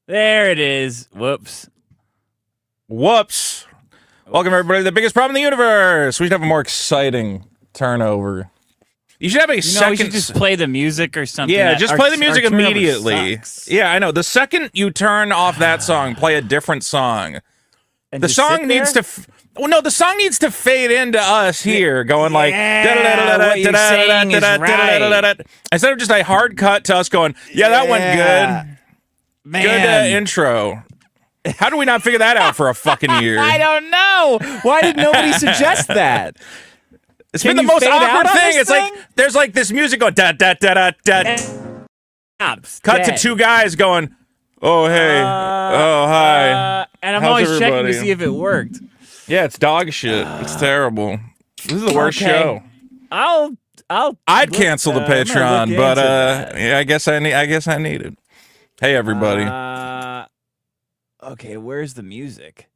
There it is. Whoops. Whoops. Welcome, everybody, to the biggest problem in the universe. We should have a more exciting turnover. You should have a second... we should just play the music or something. Yeah, just play the music turnover immediately. sucks. Yeah, I know. The second you turn off that song, play a different song. And The just song sit needs there? to... Well, no, the song needs to fade into us here, going like... what you're saying is right. Instead of just a hard cut to us going, yeah, that went good. Man. Good intro. How do we not figure that out for a fucking year? I don't know. Why did nobody suggest that? It's Can been the you most fade out awkward on thing. this It's like thing? there's like this music going da da da da da. Cut to two guys going, "Oh hey, oh hi," and I'm How's always checking everybody? to see if it worked. Yeah, it's dog shit. It's terrible. This is the worst Okay. show. I'd cancel the I'm gonna Patreon, look but into that. yeah, I guess I need it. Hey everybody, Okay, where's the music?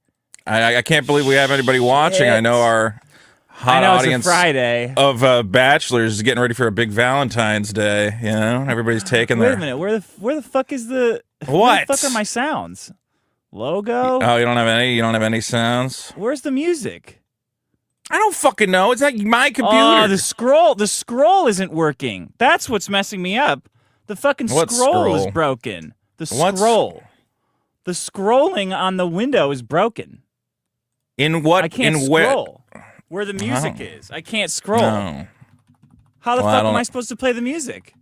I can't believe we have anybody watching. I know our hot audience It's a Friday. of bachelors is getting ready for a big Valentine's Day. You know, everybody's taking Wait their... a minute. Where the fuck is the What? Where the fuck are my sounds? Logo? Oh, you don't have any? You don't have any sounds? Where's the music? I don't fucking know. It's like my computer. Oh, the scroll isn't working. That's what's messing me up. The fucking What scroll is scroll? broken. The What's- scroll. The scrolling on the window is broken. In what? I can't in where? scroll where the music Oh. is. I can't scroll. No. How the Well, I fuck am don't- I supposed to play the music?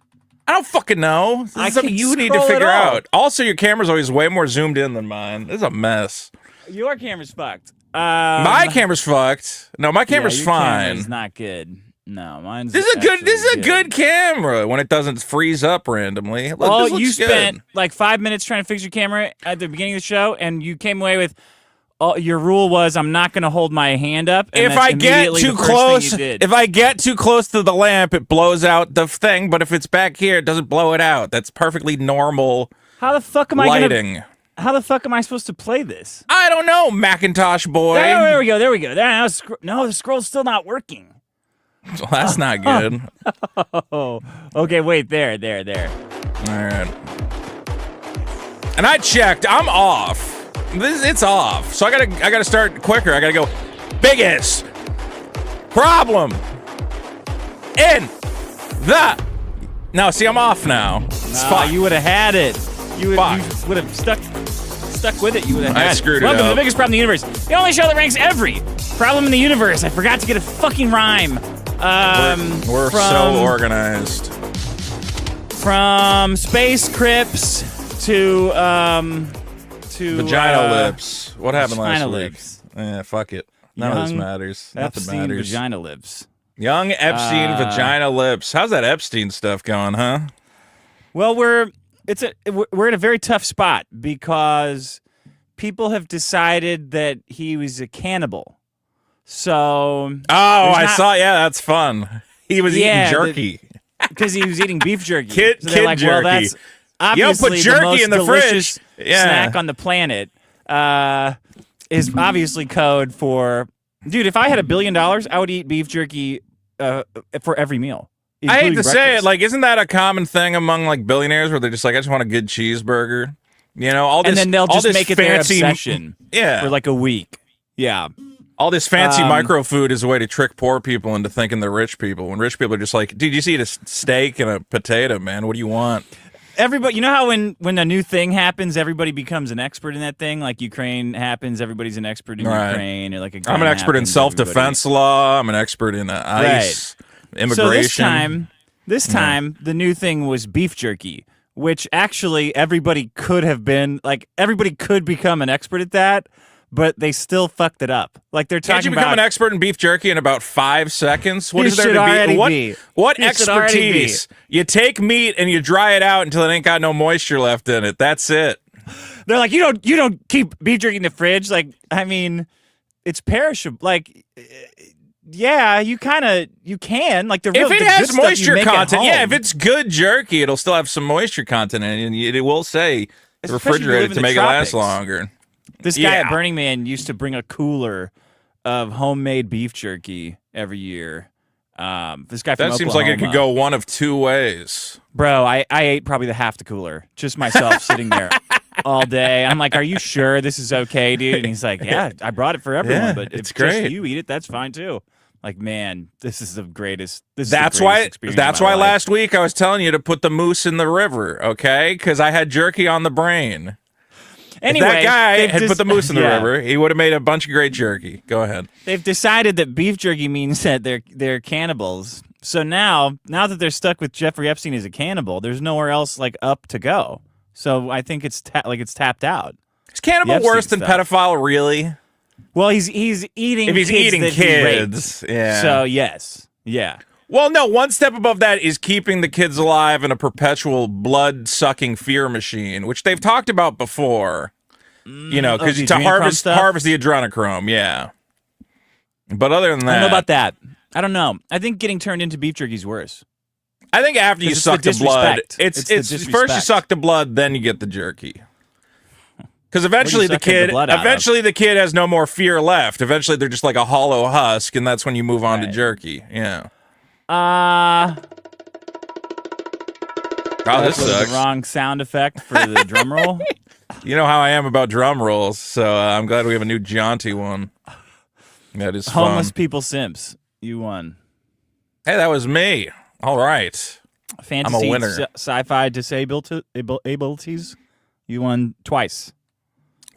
I don't fucking know. This I is something can't you need to scroll at figure all. out. Also, your camera's always way more zoomed in than mine. This is a mess. Your camera's fucked. My camera's fucked. No, my camera's your fine. camera's not good. No, mine's. This is a good. actually This is a good camera when it doesn't freeze up randomly. Look, Oh, this looks you good. spent like 5 minutes trying to fix your camera at the beginning of the show, and you came away with your rule was I'm not going to hold my hand up. And If that's I get immediately too the first thing close, you did. if I get too close to the lamp, it blows out the thing. But if it's back here, it doesn't blow it out. That's perfectly normal how the fuck am I lighting. gonna? How the fuck am I supposed to play this? I don't know, Macintosh boy. There we go. There we go. No, the scroll's still not working. Well, that's not good. Oh, okay. Wait, there. All right. And I checked. I'm off. It's off. So I gotta start quicker. I gotta go. Biggest problem in the. No, see, I'm off now. It's fine. You would have had it. You would have stuck with it. You would have had I it. screwed it Welcome to up. the biggest problem in the universe. The only show that ranks every problem in the universe. I forgot to get a fucking rhyme. We're so organized. From space crypts to Vagina lips. What happened last vagina week? lips. Yeah, fuck it. None of this Young matters. Nothing Epstein matters. vagina lips. Young Epstein vagina lips. How's that Epstein stuff going, huh? Well, we're in a very tough spot because people have decided that he was a cannibal. So I saw. Yeah, that's fun. He was eating jerky. Because he was eating beef jerky. Kid so they're like, well, jerky. that's obviously put jerky the most in the delicious fridge. Yeah. snack on the planet. Is obviously code for, dude. If I had $1 billion, I would eat beef jerky for every meal. I hate to including say it, breakfast. like, isn't that a common thing among like billionaires where they're just like, I just want a good cheeseburger, you know? All this, and then they'll all just this make it their fancy, obsession. yeah, For like a week. Yeah. all this fancy micro food is a way to trick poor people into thinking they're rich people. When rich people are just like, dude, you just eat a steak and a potato, man. What do you want? Everybody, you know how when a new thing happens, everybody becomes an expert in that thing. Like Ukraine happens, everybody's an expert in Right. Ukraine. Or like I'm an expert in self-defense law. I'm an expert in ICE, immigration. So this time, the new thing was beef jerky, which actually everybody could have been, like, everybody could become an expert at that, but they still fucked it up. Like, they're talking Can't you become about, an expert in beef jerky in about 5 seconds? What You is there should to already be? be. What You should already be. expertise? You take meat and you dry it out until it ain't got no moisture left in it. That's it. they're like, you don't keep beef jerky in the fridge. Like, I mean, it's perishable. Like, yeah, you can. Like, If it the has good stuff you moisture make at content, yeah, home. if it's good jerky, it'll still have some moisture content in it, and it will say Especially if you live refrigerated in to the make it last tropics. longer. This guy Yeah. at Burning Man used to bring a cooler of homemade beef jerky every year. This guy from That seems like it could Oklahoma. go one of two ways. Bro, I ate probably the half the cooler, just myself sitting there. all day. I'm like, are you sure this is okay, dude? And he's like, yeah, I brought it for everyone, Yeah, but it's if just great. you eat it, that's fine too. Like, man, this is the greatest. That's why last week I was telling you to put the moose in the river, okay? Because I had jerky on the brain. Anyway, if that guy had put the moose in the river, he would have made a bunch of great jerky. Go ahead. They've decided that beef jerky means that they're cannibals. So now that they're stuck with Jeffrey Epstein as a cannibal, there's nowhere else like up to go. So I think it's tapped out. Is cannibal worse than pedophile, really? Well, he's eating. If he's eating kids, yeah. So yes, yeah. Well, no. One step above that is keeping the kids alive in a perpetual blood-sucking fear machine, which they've talked about before. You know, because to harvest the adrenochrome, yeah. But other than that, I don't know about that. I don't know. I think getting turned into beef jerky is worse. I think after you suck the blood, it's first you suck the blood, then you get the jerky. Because eventually the kid has no more fear left. Eventually they're just like a hollow husk, and that's when you move on to jerky. Yeah. Oh, this sucks. The wrong sound effect for the drum roll. You know how I am about drum rolls, so I'm glad we have a new jaunty one. That is fun. Homeless people simps. You won. Hey, that was me. All right. Fantasy, I'm a winner. Sci-fi abilities. You won twice.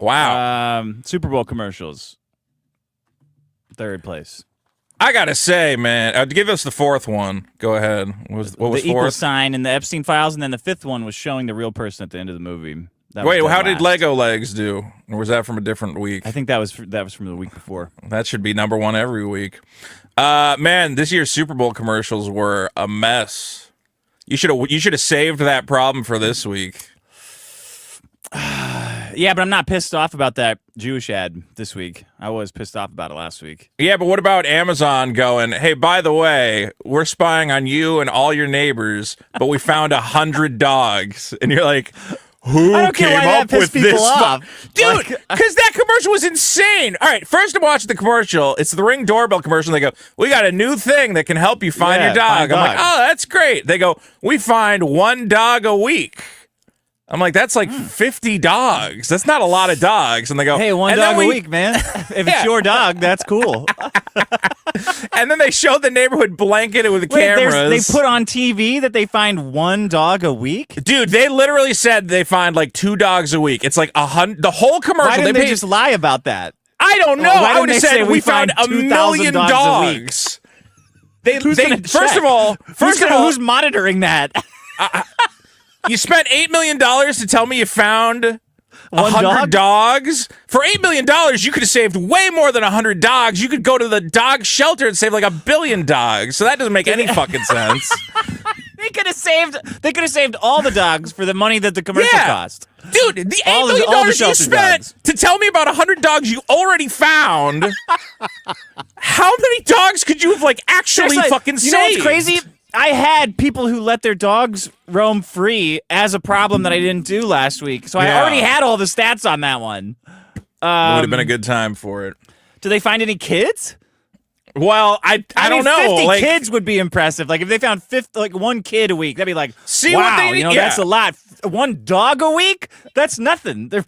Wow. Super Bowl commercials. Third place. I gotta say, man, give us the fourth one. Go ahead. What was the fourth? equal sign in the Epstein files, and then the fifth one was showing the real person at the end of the movie. Wait, how did Lego Legs do? Or was that from a different week? I think that was from the week before. That should be number one every week. Man, this year's Super Bowl commercials were a mess. You should have saved that problem for this week. Yeah, but I'm not pissed off about that Jewish ad this week. I was pissed off about it last week. Yeah, but what about Amazon going, hey, by the way, we're spying on you and all your neighbors, but we found 100 dogs. And you're like, who came up with this? Dude, because that commercial was insane. All right, first I'm watching the commercial. It's the Ring doorbell commercial. And they go, we got a new thing that can help you find your dog. I'm like, oh, that's great. They go, we find one dog a week. I'm like, that's like 50 dogs. That's not a lot of dogs. And they go, hey, one dog a week, man. If it's your dog, that's cool. And then they showed the neighborhood blanketed with cameras. They put on TV that they find one dog a week? Dude, they literally said they find like 2 dogs a week. It's like 100. The whole commercial. Why didn't they just lie about that? I don't know. I would have said we found 1 million dogs. First of all, who's monitoring that? You spent $8 million to tell me you found 100 dogs? For $8 million, you could have saved way more than 100 dogs. You could go to the dog shelter and save like 1 billion dogs. So that doesn't make any fucking sense. They could have saved all the dogs for the money that the commercial cost. Dude, the $8 million you spent to tell me about 100 dogs you already found. How many dogs could you have like actually fucking saved? You know what's crazy? I had people who let their dogs roam free as a problem that I didn't do last week. So I already had all the stats on that one. It would have been a good time for it. Do they find any kids? Well, I don't know. 50 kids would be impressive. Like if they found 1 kid a week, that'd be like, wow, that's a lot. 1 dog a week? That's nothing. They're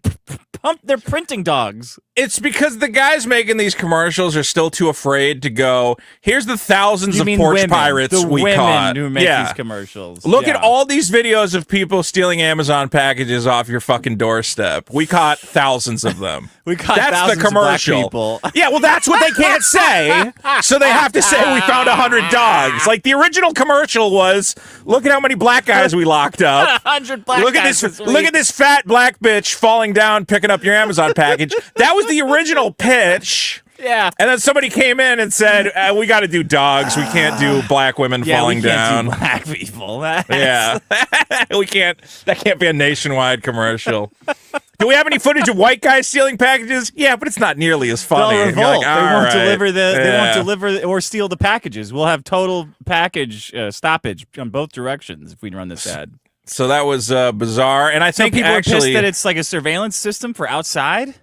printing dogs. It's because the guys making these commercials are still too afraid to go, here's the thousands of porch pirates we caught. Who make these commercials. Look at all these videos of people stealing Amazon packages off your fucking doorstep. We caught thousands of them. That's the commercial. Of black people. Yeah, well, that's what they can't say. So they have to say we found 100 dogs. Like the original commercial was, look at how many black guys we locked up. 100 black guys. Look at this fat black bitch falling down picking up your Amazon package. That was the original pitch. Yeah. And then somebody came in and said, we got to do dogs. We can't do black women falling down. Do black people. Yeah. We can't. That can't be a nationwide commercial. Do we have any footage of white guys stealing packages? Yeah, but it's not nearly as funny. They'll revolt. Like, they won't deliver or steal the packages. We'll have total package stoppage on both directions if we run this ad. So that was bizarre. And I think people actually are pissed that it's like a surveillance system for outside.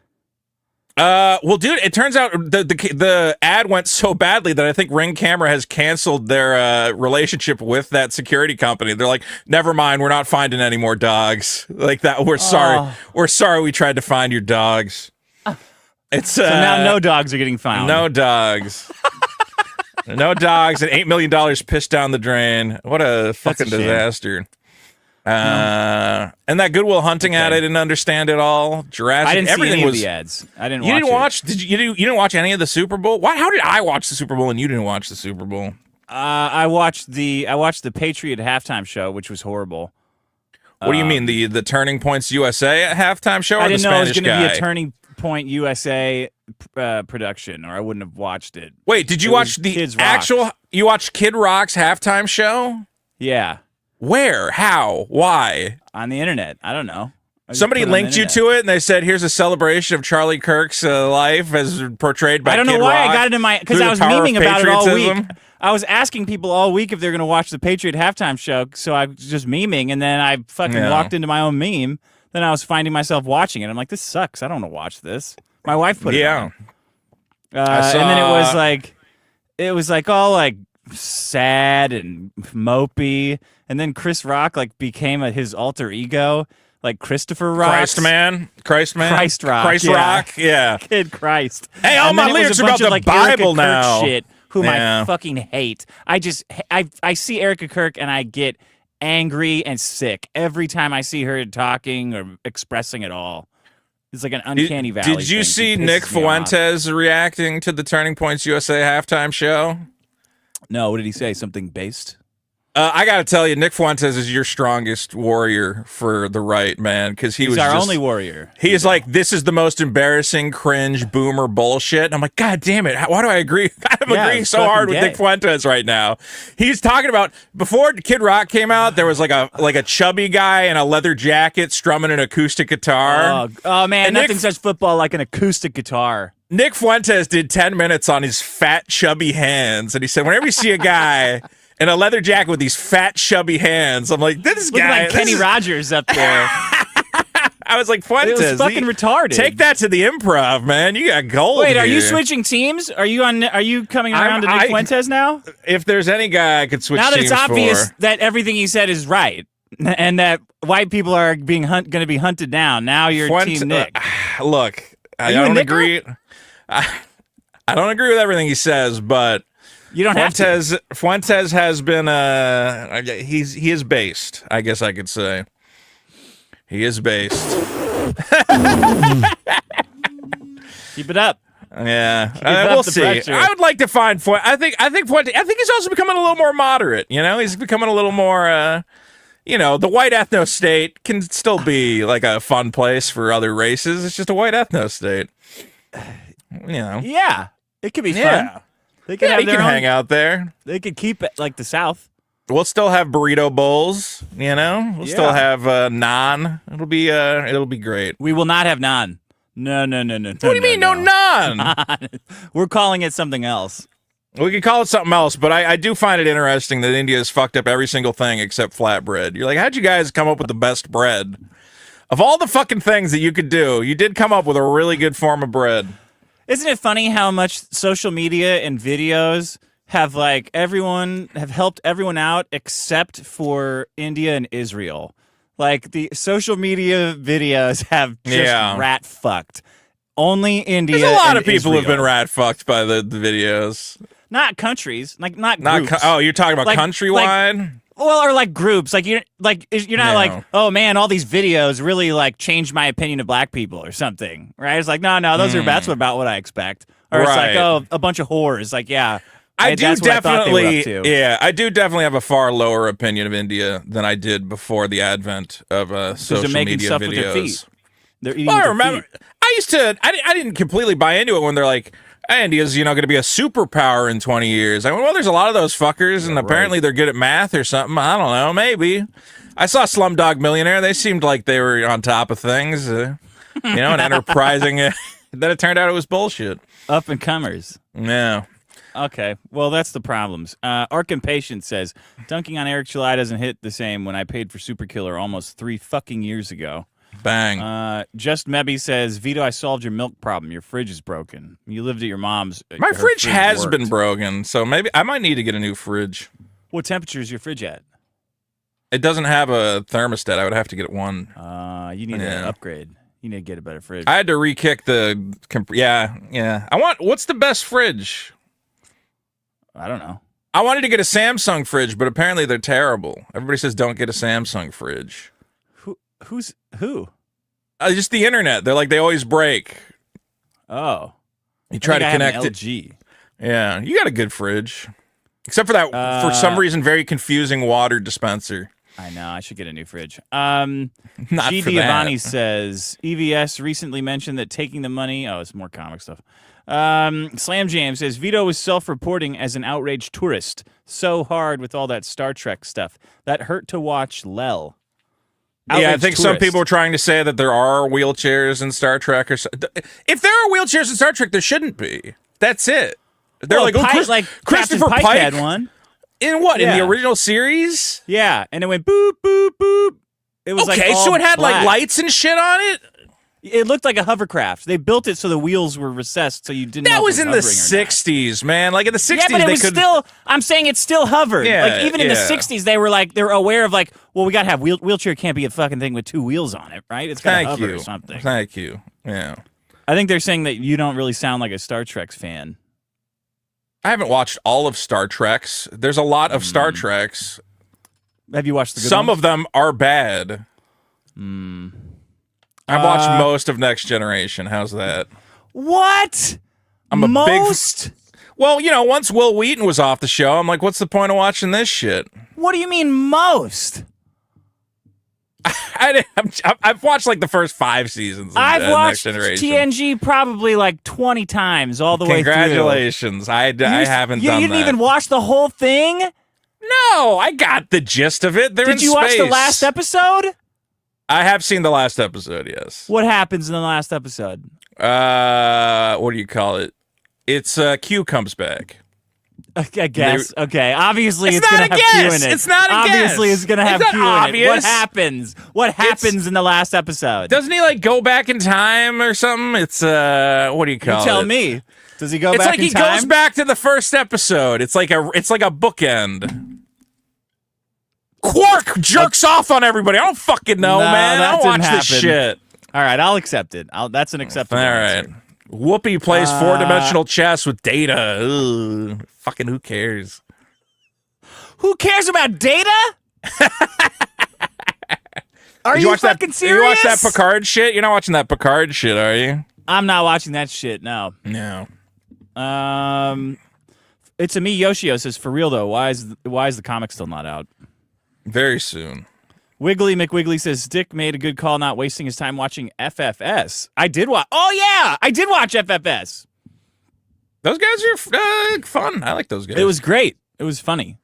Well, dude, it turns out the ad went so badly that I think Ring Camera has canceled their relationship with that security company. They're like, never mind, we're not finding any more dogs. Like that, we're sorry. We're sorry we tried to find your dogs. It's so now no dogs are getting found. No dogs. No dogs and $8 million pissed down the drain. What a fucking disaster. And that Goodwill Hunting ad, I didn't understand at all. Jurassic, I didn't everything see any was, of the ads. I didn't. You watch didn't watch? Did you didn't watch any of the Super Bowl? What? How did I watch the Super Bowl and you didn't watch the Super Bowl? I watched the Patriot halftime show, which was horrible. What do you mean the Turning Points USA halftime show? Or I didn't the know it was Spanish going to guy? be a Turning Point USA production, or I wouldn't have watched it. Wait, did you watch the Kids actual? Rock. You watched Kid Rock's halftime show? Yeah. Where? How? Why? On the internet. I don't know. Somebody linked you to it, and they said, "Here's a celebration of Charlie Kirk's life as portrayed by." I don't know Kid why Rock I got it in my because through I was the power memeing of about it all week. patriotism." I was asking people all week if they're going to watch the Patriot halftime show, so I was just memeing, and then I fucking walked into my own meme. Then I was finding myself watching it. I'm like, this sucks. I don't want to watch this. My wife put it on. And then it was like all like sad and mopey, and then Chris Rock like became his alter ego, like Christopher Rock, Christ Rock, yeah. Kid Christ. Hey, all And my then it was lyrics a are bunch about of, the like, Bible Erica Kirk now. shit, whom Yeah. I fucking hate. I see Erica Kirk and I get angry and sick every time I see her talking or expressing at all. It's like an uncanny valley. Did you thing. see It Nick pisses me off. Fuentes reacting to the Turning Points USA halftime show? No, what did he say? Something based? I got to tell you, Nick Fuentes is your strongest warrior for the right, man, because He's our only warrior. He is like, this is the most embarrassing, cringe, boomer bullshit. And I'm like, God damn it. Why do I agree? I'm agreeing it's so hard with fucking Nick Fuentes right now. He's talking about, before Kid Rock came out, there was like a chubby guy in a leather jacket strumming an acoustic guitar. Oh man, And nothing Nick- says football like an acoustic guitar. Nick Fuentes did 10 minutes on his fat, chubby hands. And he said, whenever you see a guy in a leather jacket with these fat, chubby hands, I'm like, this Looking guy. like Kenny Rogers up there. I was like, Fuentes. It was fucking retarded. Take that to the improv, man. You got gold. Wait, are you here. switching teams? Are you coming around to Nick Fuentes now? If there's any guy I could switch Now that teams it's obvious for. that everything he said is right, and that white people are being going to be hunted down, now you're Team Nick. Look, I you a don't Nicker? agree. I don't agree with everything he says, but You don't have to. Fuentes has been he is based. I guess I could say he is based. Keep it up. Yeah, up we'll the see. pressure. I would like to find Fuentes. I think he's also becoming a little more moderate. You know, he's becoming a little more. The white ethno state can still be like a fun place for other races. It's just a white ethno state. Yeah, it could be Yeah. fun. They could have you their can own, hang out there. They could keep it like the South. We'll still have burrito bowls, We'll still have naan. It'll be great. We will not have naan. No. What do you mean, no naan? We're calling it something else. We could call it something else, but I do find it interesting that India has fucked up every single thing except flatbread. You're like, how'd you guys come up with the best bread? Of all the fucking things that you could do, you did come up with a really good form of bread. Isn't it funny how much social media and videos have helped everyone out except for India and Israel? Like the social media videos have just rat fucked. Only India. There's a lot and of people Israel. who have been rat fucked by the videos. Not countries, like not groups. You're talking about Like- countrywide? Well, or like groups, like you're not like, oh man, all these videos really like changed my opinion of black people or something, right? It's like, no, that's about what I expect, or it's like, Right. oh, a bunch of whores, like, yeah, I do that's what I thought they were definitely, up to. yeah, I do definitely have a far lower opinion of India than I did before the advent of social they're making media stuff videos. with their feet. They're eating. Well, I with their remember, feet. I didn't completely buy into it when they're like, India's, going to be a superpower in 20 years. I went, well, there's a lot of those fuckers, and apparently they're good at math or something. I don't know, maybe. I saw Slumdog Millionaire. They seemed like they were on top of things, and enterprising. Then it turned out it was bullshit. Up and comers. Yeah. Okay, well, that's the problems. Arkham Patient says, dunking on Eric July doesn't hit the same when I paid for Super Killer almost 3 fucking years ago. Bang. Just Mebby says, Vito, I solved your milk problem. Your fridge is broken. You lived at your mom's. My fridge has been broken, so maybe I might need to get a new fridge. What temperature is your fridge at? It doesn't have a thermostat. I would have to get one. You need an upgrade. You need to get a better fridge. I had to re-kick the... Yeah. What's the best fridge? I don't know. I wanted to get a Samsung fridge, but apparently they're terrible. Everybody says don't get a Samsung fridge. Who? Just the internet. They're like, they always break. Oh. You try to connect it. LG. Yeah, you got a good fridge. Except for that, for some reason, very confusing water dispenser. I know. I should get a new fridge. Not G. for Giovanni that. says, EVS recently mentioned that taking the money... Oh, it's more comic stuff. Slam Jam says, Vito was self-reporting as an outraged tourist. So hard with all that Star Trek stuff. That hurt to watch, lel. Yeah, I think some people are trying to say that there are wheelchairs in Star Trek. If there are wheelchairs in Star Trek, there shouldn't be. That's it. They're Christopher Pike Pike had one. In what? Yeah. In the original series? Yeah, and it went boop, boop, boop. It was okay, so it had like lights and shit on it? It looked like a hovercraft. They built it so the wheels were recessed, so you didn't know. That was in the 60s, man. Like in the 60s, but it was still. I'm saying it still hovered. Yeah, like even in the 60s, they're aware of like, well, we gotta have wheelchair can't be a fucking thing with two wheels on it, right? It's gotta hover or something. Thank you. Yeah. I think they're saying that you don't really sound like a Star Trek fan. I haven't watched all of Star Trek's. There's a lot of Star Trek's. Have you watched the good Some ones? of them are bad. I've watched most of Next Generation. How's that? What? I'm a most? Well, you know, once Will Wheaton was off the show, I'm like, what's the point of watching this shit? What do you mean most? I've watched like the first 5 seasons of I've watched Next Generation. TNG probably like 20 times all the way through. Congratulations. I haven't done that. You didn't even watch the whole thing? No, I got the gist of it. Did you watch the last episode? I have seen the last episode, yes. What happens in the last episode? What do you call it? It's Q comes back. I guess. Okay. Obviously, it's going to have Q in it. It's not a Obviously, guess. it's going to have Q obvious. in it. What happens? What happens in the last episode? Doesn't he like go back in time or something? It's what do you call it? You tell me. Does he go back in time? It's like he goes back to the first episode. It's like a bookend. Quark jerks off on everybody. I don't fucking know, man. I don't watch this shit. All right, I'll accept it. That's an acceptable answer. All right. Whoopi plays 4-dimensional chess with Data. Ugh, fucking who cares? Who cares about Data? Are you fucking serious? You watch that Picard shit? You're not watching that Picard shit, are you? I'm not watching that shit, no. No. It's a me, Yoshio says, for real though, why is the comic still not out? Very soon. Wiggly McWiggly says, Dick made a good call not wasting his time watching FFS. I did watch. Oh, yeah. I did watch FFS. Those guys are fun. I like those guys. It was great. It was funny.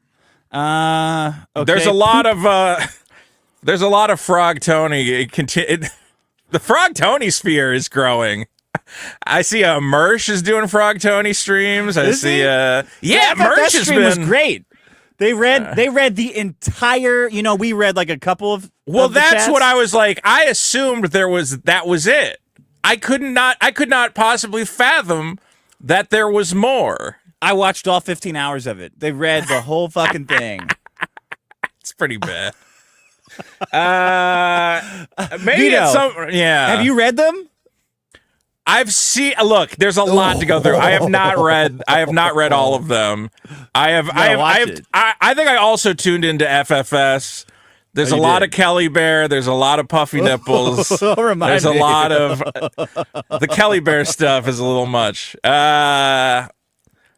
Okay. There's a lot of Frog Tony. The Frog Tony sphere is growing. I see Mersh is doing Frog Tony streams. Yeah, Mersh has been was great. They read the entire, we read like a couple of that's chats. what I was like. I assumed that was it. I could not possibly fathom that there was more. I watched all 15 hours of it. They read the whole fucking thing. It's pretty bad. Maybe Vito, Have you read them? I've seen. Look, there's a lot to go through. I have not read all of them. I think I also tuned into FFS. There's a lot of Kelly Bear. There's a lot of puffy nipples. There's a lot of the Kelly Bear stuff is a little much. I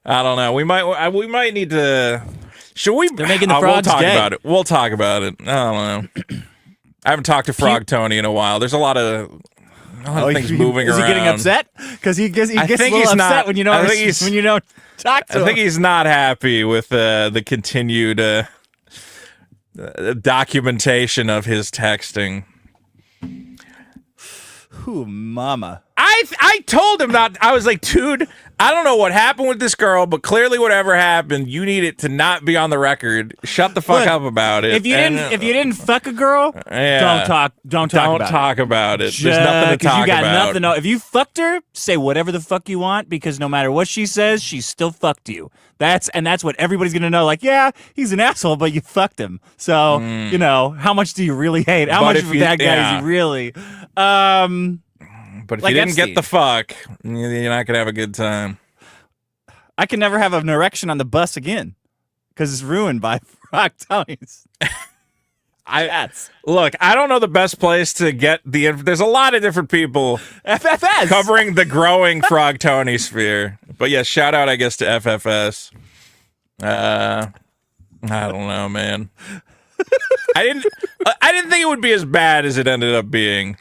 don't know. We might need to. Should we? They're making the frogs we'll talk gay. about it. We'll talk about it. I don't know. I haven't talked to Frog Tony in a while. There's a lot of things moving around. Is he getting upset? Because he gets a little upset when you don't talk to him. I think he's not happy with the continued documentation of his texting. Ooh, mama. I told him that. I was like, dude, I don't know what happened with this girl, but clearly whatever happened, you need it to not be on the record. Shut the fuck up about it. If you didn't fuck a girl, don't talk about it. There's nothing to talk you got about. Nothing. If you fucked her, say whatever the fuck you want, because no matter what she says, she still fucked you. That's what everybody's gonna know. Like, yeah, he's an asshole, but you fucked him. So you know, how much do you really hate? How much of a bad guy is he really? But if you didn't get the fuck, you're not gonna have a good time. I can never have an erection on the bus again because it's ruined by frog tongues. Look, I don't know the best place to get the. There's a lot of different people FFS covering the growing frog Tony sphere. But yeah, shout out, I guess, to FFS. I don't know, man. I didn't think it would be as bad as it ended up being.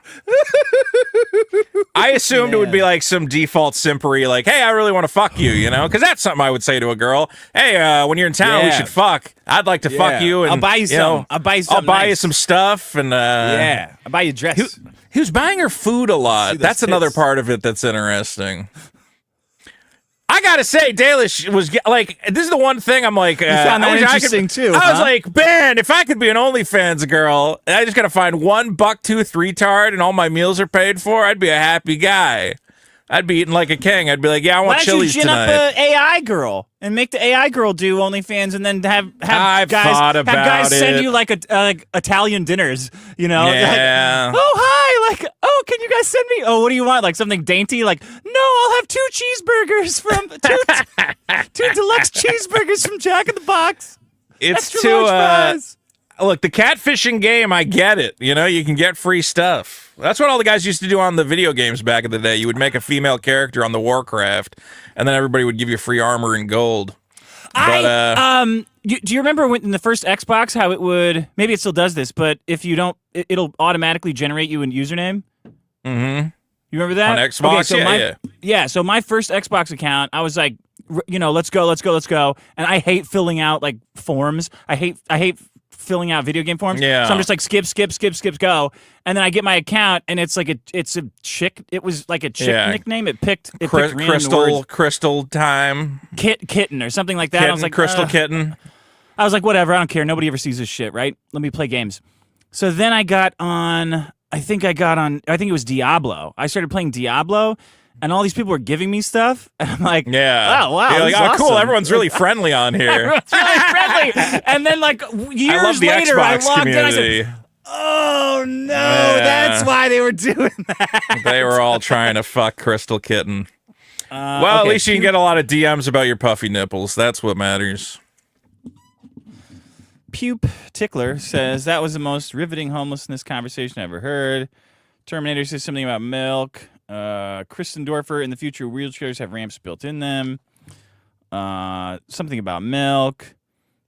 I assumed it would be like some default simpery, like, hey, I really want to fuck you, you know? Because that's something I would say to a girl. Hey, when you're in town, we should fuck. I'd like to fuck you. And, I'll buy you some. I'll buy you some. I'll buy you some stuff. And I'll buy you a dress. He was buying her food a lot. That's another part of it that's interesting. I gotta say, Dalish was like, this is the one thing I'm like, you found that interesting too. I was like, man, if I could be an OnlyFans girl, I just gotta find one buck-tooth retard and all my meals are paid for, I'd be a happy guy. I'd be eating like a king. I'd be like, yeah, I want Chili's tonight. Why don't you gin up an AI girl and make the AI girl do OnlyFans and then have guys send you like Italian dinners, you know? Yeah. Like, oh, hi. Like, oh, can you guys send me? Oh, what do you want? Like something dainty? Like, no, I'll have 2 cheeseburgers from two deluxe cheeseburgers from Jack in the Box. It's extra large fries. Look, the catfishing game, I get it. You know, you can get free stuff. That's what all the guys used to do on the video games back in the day. You would make a female character on the Warcraft, and then everybody would give you free armor and gold. Do you remember when in the first Xbox how it would? Maybe it still does this, but if you don't, it'll automatically generate you a username. Mm-hmm. You remember that on Xbox? Okay, so So my first Xbox account, I was like, you know, let's go, and I hate filling out like forms. I hate filling out video game forms. Yeah. So I'm just like skip, go. And then I get my account and it's like it's a chick. It was like a chick nickname. It picked Crystal time. Kitten or something like that. Kitten, I was like, Crystal Kitten. I was like, whatever, I don't care. Nobody ever sees this shit, right? Let me play games. So then I got on I think it was Diablo. I started playing Diablo. And all these people were giving me stuff, and I'm like, yeah, oh wow, you're like, oh awesome. Cool, everyone's really friendly on here. Everyone's really friendly. And then like years later, I logged in. I said, oh no, that's why they were doing that. They were all trying to fuck Crystal Kitten. At least you can get a lot of DMs about your puffy nipples. That's what matters. Pupe Tickler says that was the most riveting homelessness conversation I ever heard. Terminator says something about milk. Kristen Dorfer, in the future, wheelchairs have ramps built in them. Something about milk.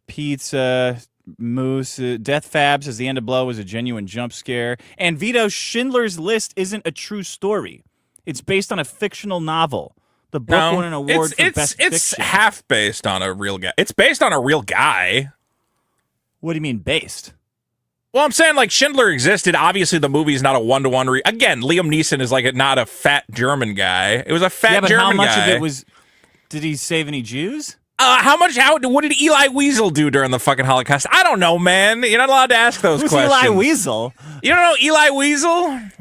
Pizza. Moose. Death Fab says the end of Blow was a genuine jump scare. And Vito, Schindler's List isn't a true story. It's based on a fictional novel. The book won an award for best fiction. It's half based on a real guy. It's based on a real guy. What do you mean based? Well, I'm saying, like, Schindler existed. Obviously, the movie is not a one-to-one. Again, Liam Neeson is, like, not a fat German guy. It was a fat German guy. How much of it was... Did he save any Jews? What did Eli Wiesel do during the fucking Holocaust? I don't know, man. You're not allowed to ask those questions. Eli Wiesel? You don't know Eli Wiesel?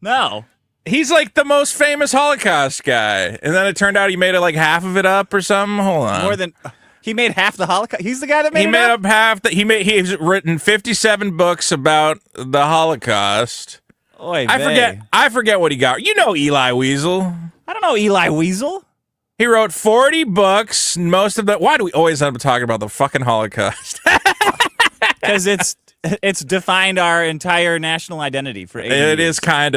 No. He's, like, the most famous Holocaust guy. And then it turned out he made it, like, half of it up or something. Hold on. More than... He made half the Holocaust. He's the guy that made He made up half the. He's written 57 books about the Holocaust. Oy I forget what he got. You know Eli Wiesel. I don't know Eli Wiesel. He wrote 40 books. Most of them. Why do we always end up talking about the fucking Holocaust? Because it's defined our entire national identity for 80 years. It is kind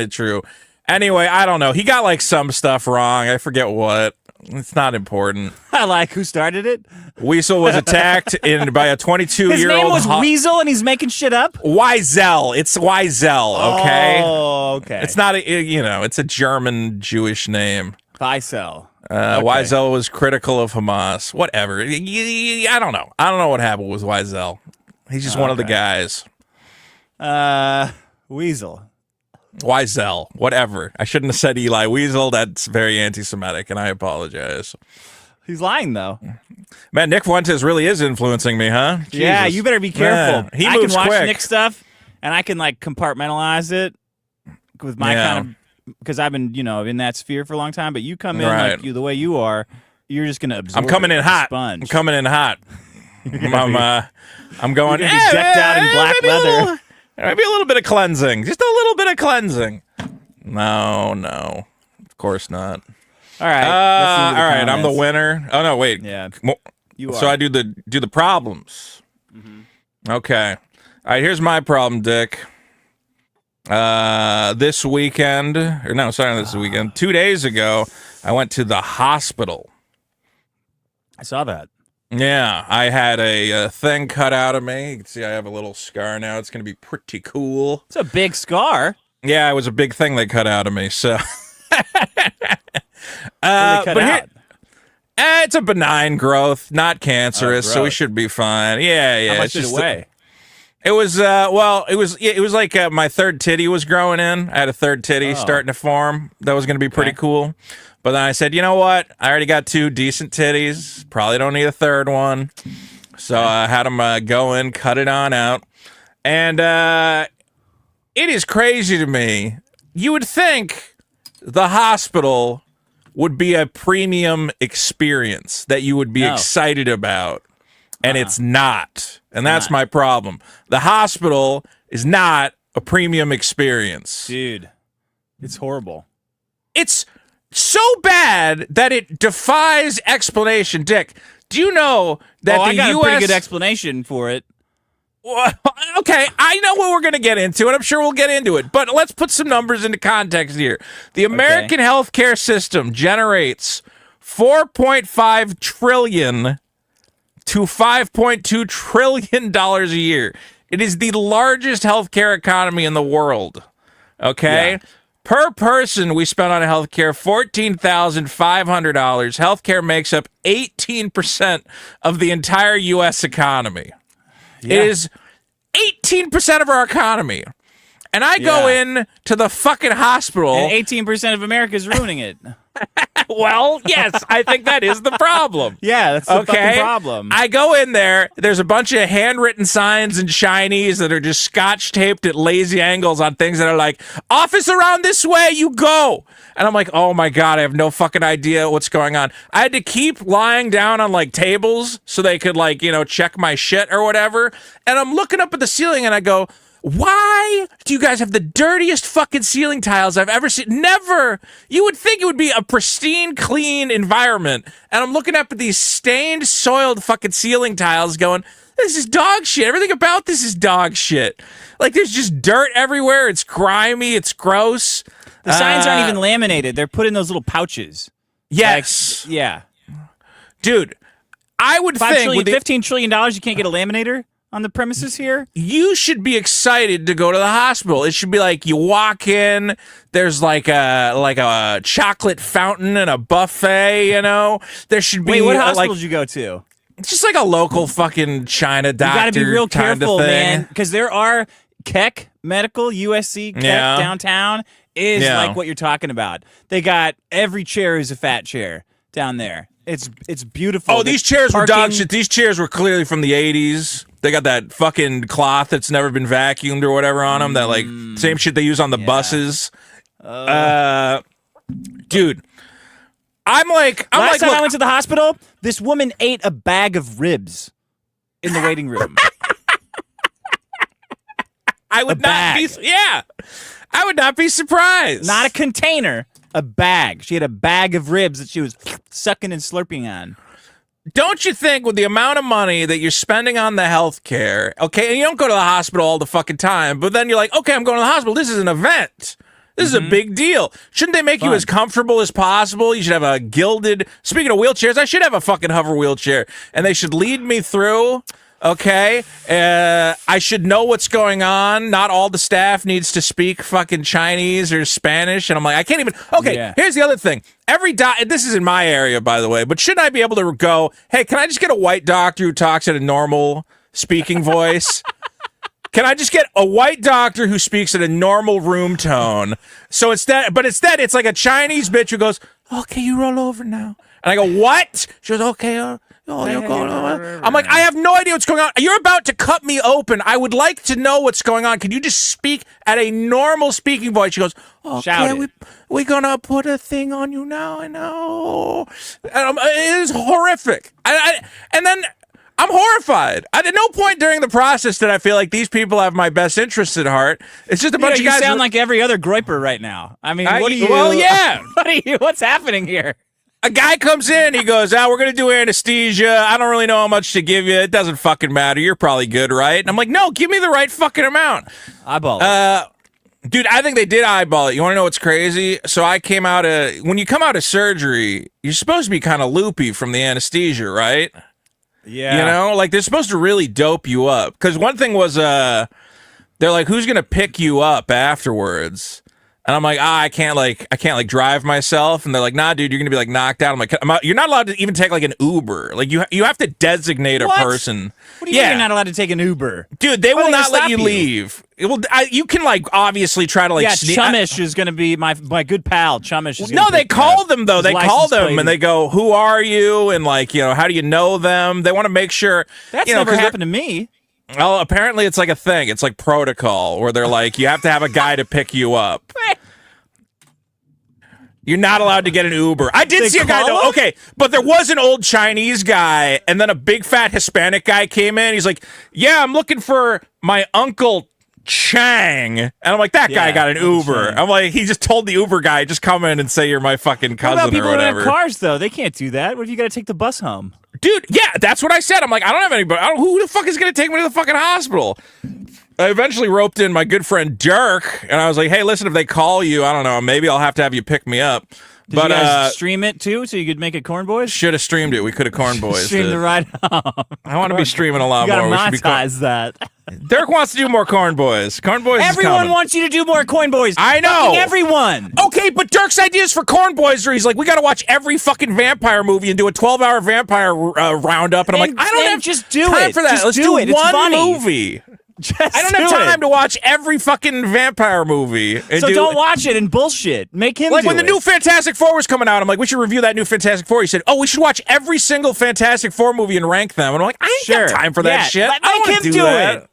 of true. Anyway, I don't know. He got like some stuff wrong. I forget what. It's not important. I like who started it. Weasel was attacked by a 22-year-old. His name was Weasel, and he's making shit up. Wiesel. It's Wiesel. Okay. Oh, okay. It's not it's a German Jewish name. Wiesel. Wiesel was critical of Hamas. Whatever. I don't know. I don't know what happened with Wiesel. He's just one of the guys. Weasel. Wiesel, whatever. I shouldn't have said Eli Weasel. That's very anti-Semitic, and I apologize. He's lying, though. Man, Nick Fuentes really is influencing me, huh? Jesus. Yeah, you better be careful. Man, he I moves can watch quick. Nick stuff, and I can like compartmentalize it with my kind of, because I've been, in that sphere for a long time. But you come in like the way you are, you're just gonna absorb. I'm coming in hot. Sponge. I'm coming in hot. I'm going. You're gonna be decked out in black leather. Maybe a little bit of cleansing. Just a little bit of cleansing. No, of course not. All right. All right. I'm the winner. Oh no, wait. Yeah. You are. So I do the problems. Mm-hmm. Okay. All right. Here's my problem, Dick. This weekend, or no, sorry, not this weekend. 2 days ago, I went to the hospital. I saw that. Yeah, I had a thing cut out of me. You can see I have a little scar now. It's going to be pretty cool. It's a big scar. Yeah, it was a big thing they cut out of me. So, it's a benign growth, not cancerous, so we should be fine. Yeah. How much did it weigh? It was it was like my third titty was growing in. I had a third titty starting to form. That was going to be pretty cool. But then I said, you know what? I already got 2 decent titties. Probably don't need a third one. So I had them go in, cut it on out. And it is crazy to me. You would think the hospital would be a premium experience that you would be excited about. And it's not. And that's my problem. The hospital is not a premium experience. Dude, it's horrible. It's so bad that it defies explanation. Dick, do you know that I got a pretty good explanation for it. Well, okay, I know what we're going to get into, and I'm sure we'll get into it. But let's put some numbers into context here. The American healthcare system generates $4.5 trillion to $5.2 trillion a year. It is the largest healthcare economy in the world. Okay? Yeah. Per person, we spend on healthcare $14,500. Healthcare makes up 18% of the entire U.S. economy. Yeah. It is 18% of our economy. And I go in to the fucking hospital. And 18% of America is ruining it. Well, yes, I think that is the problem. Yeah, that's the fucking problem. I go in there, there's a bunch of handwritten signs in Chinese that are just scotch taped at lazy angles on things that are like, office around this way, you go. And I'm like, oh my God, I have no fucking idea what's going on. I had to keep lying down on like tables so they could like, check my shit or whatever. And I'm looking up at the ceiling and I go, why do you guys have the dirtiest fucking ceiling tiles I've ever seen? Never. You would think it would be a pristine, clean environment. And I'm looking up at these stained, soiled fucking ceiling tiles going, this is dog shit. Everything about this is dog shit. Like, there's just dirt everywhere. It's grimy. It's gross. The signs aren't even laminated. They're put in those little pouches. Yes. Like, yeah. Dude, I would think... $15 trillion, you can't get a laminator on the premises here? You should be excited to go to the hospital. It should be like you walk in, there's like a chocolate fountain and a buffet, There should be... Wait, what hospital did you go to? It's just like a local fucking China doctor. You gotta be real careful, man, because there are Keck Medical, USC Keck downtown is like what you're talking about. They got every chair is a fat chair down there. It's beautiful. Oh, these chairs were dog shit. These chairs were clearly from the 80s. They got that fucking cloth that's never been vacuumed or whatever on them. That like same shit they use on the buses. Dude, Last time I went to the hospital, this woman ate a bag of ribs in the waiting room. I would not be surprised. Not a container, a bag. She had a bag of ribs that she was sucking and slurping on. Don't you think with the amount of money that you're spending on the health care, okay, and you don't go to the hospital all the fucking time, but then you're like, okay, I'm going to the hospital. This is an event. This is a big deal. Shouldn't they make you as comfortable as possible? You should have a gilded... Speaking of wheelchairs, I should have a fucking hover wheelchair, and they should lead me through... Okay, I should know what's going on. Not all the staff needs to speak fucking Chinese or Spanish. And I'm like, I can't even... Okay, here's the other thing. This is in my area, by the way, but shouldn't I be able to go, hey, can I just get a white doctor who talks in a normal speaking voice? Can I just get a white doctor who speaks in a normal room tone? So instead, it's like a Chinese bitch who goes, okay, you roll over now. And I go, what? She goes, okay, you're going over. I'm like, I have no idea what's going on. You're about to cut me open. I would like to know what's going on. Can you just speak at a normal speaking voice? She goes, okay, we're going to put a thing on you now. I know. And it is horrific. And then I'm horrified. At no point during the process did I feel like these people have my best interests at heart. It's just a bunch of guys. You sound like every other groiper right now. I mean, what are you? Well, yeah. What's happening here? A guy comes in, he goes, we're going to do anesthesia. I don't really know how much to give you. It doesn't fucking matter. You're probably good, right? And I'm like, no, give me the right fucking amount. Eyeball it. Dude, I think they did eyeball it. You want to know what's crazy? So when you come out of surgery, you're supposed to be kind of loopy from the anesthesia, right? Yeah. You know, like they're supposed to really dope you up. Because one thing was, they're like, who's going to pick you up afterwards? And I'm like, I can't drive myself. And they're like, nah, dude, you're gonna be like knocked out. I'm like, you're not allowed to even take like an Uber. Like you have to designate a person. What do you mean you're not allowed to take an Uber? Dude, they will not let you leave. You can like obviously try to like. Yeah, Chumish is gonna be my good pal. Chumish is. No, they call them though. They call them and they go, "Who are you?" And like, how do you know them? They want to make sure. That's never happened to me. Well, apparently it's like a thing. It's like protocol where they're like, you have to have a guy to pick you up. You're not allowed to get an Uber. I did see a guy, though. Okay, but there was an old Chinese guy, and then a big fat Hispanic guy came in. He's like, yeah, I'm looking for my Uncle Chang. And I'm like, that guy got an Uber. I'm like, he just told the Uber guy, just come in and say you're my fucking cousin or whatever. What about people who have cars, though? They can't do that. What if you got to take the bus home? Dude, yeah, that's what I said. I'm like, I don't have anybody. Who the fuck is going to take me to the fucking hospital? I eventually roped in my good friend Dirk, and I was like, hey, listen, if they call you, I don't know, maybe I'll have to have you pick me up. Did you guys stream it, too, so you could make it Corn Boys? Should have streamed it. We could have Corn Boys. Stream the ride home. I want to be streaming a lot more. You got to monetize that. Dirk wants to do more Corn Boys. Corn Boys Everyone wants you to do more Corn Boys. I know. Fucking everyone. Okay, but Dirk's ideas for Corn Boys are he's like, we got to watch every fucking vampire movie and do a 12-hour vampire roundup. And I'm like, I don't have time for that. Just Let's do one movie. I don't have time to watch every fucking vampire movie. So don't watch it and bullshit. Make him like when the new Fantastic Four was coming out, I'm like, we should review that new Fantastic Four. He said, we should watch every single Fantastic Four movie and rank them. And I'm like, I ain't got time for that shit. I don't want to do that.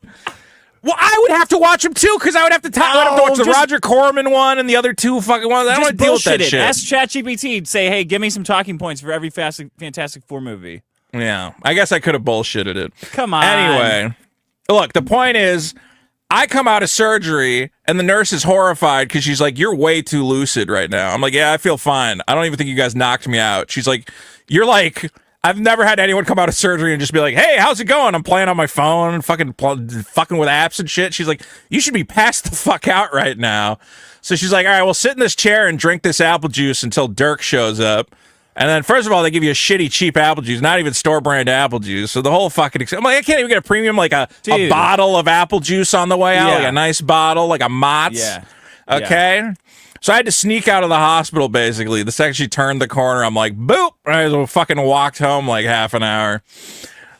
Well, I would have to watch them too because I would have to watch the Roger Corman one and the other two fucking ones. I don't want to deal with that shit. Ask ChatGPT. Say, hey, give me some talking points for every Fantastic Four movie. Yeah, I guess I could have bullshitted it. Come on. Anyway. Look, the point is, I come out of surgery, and the nurse is horrified because she's like, you're way too lucid right now. I'm like, yeah, I feel fine. I don't even think you guys knocked me out. She's like, you're like, I've never had anyone come out of surgery and just be like, hey, how's it going? I'm playing on my phone and fucking with apps and shit. She's like, you should be passed the fuck out right now. So she's like, all right, well, sit in this chair and drink this apple juice until Dirk shows up. And then, first of all, they give you a shitty, cheap apple juice, not even store-brand apple juice. So the whole fucking... I'm like, I can't even get a premium, like a bottle of apple juice on the way out, like a nice bottle, like a Mott's. Yeah. Okay? Yeah. So I had to sneak out of the hospital, basically. The second she turned the corner, I'm like, boop! I fucking walked home like half an hour.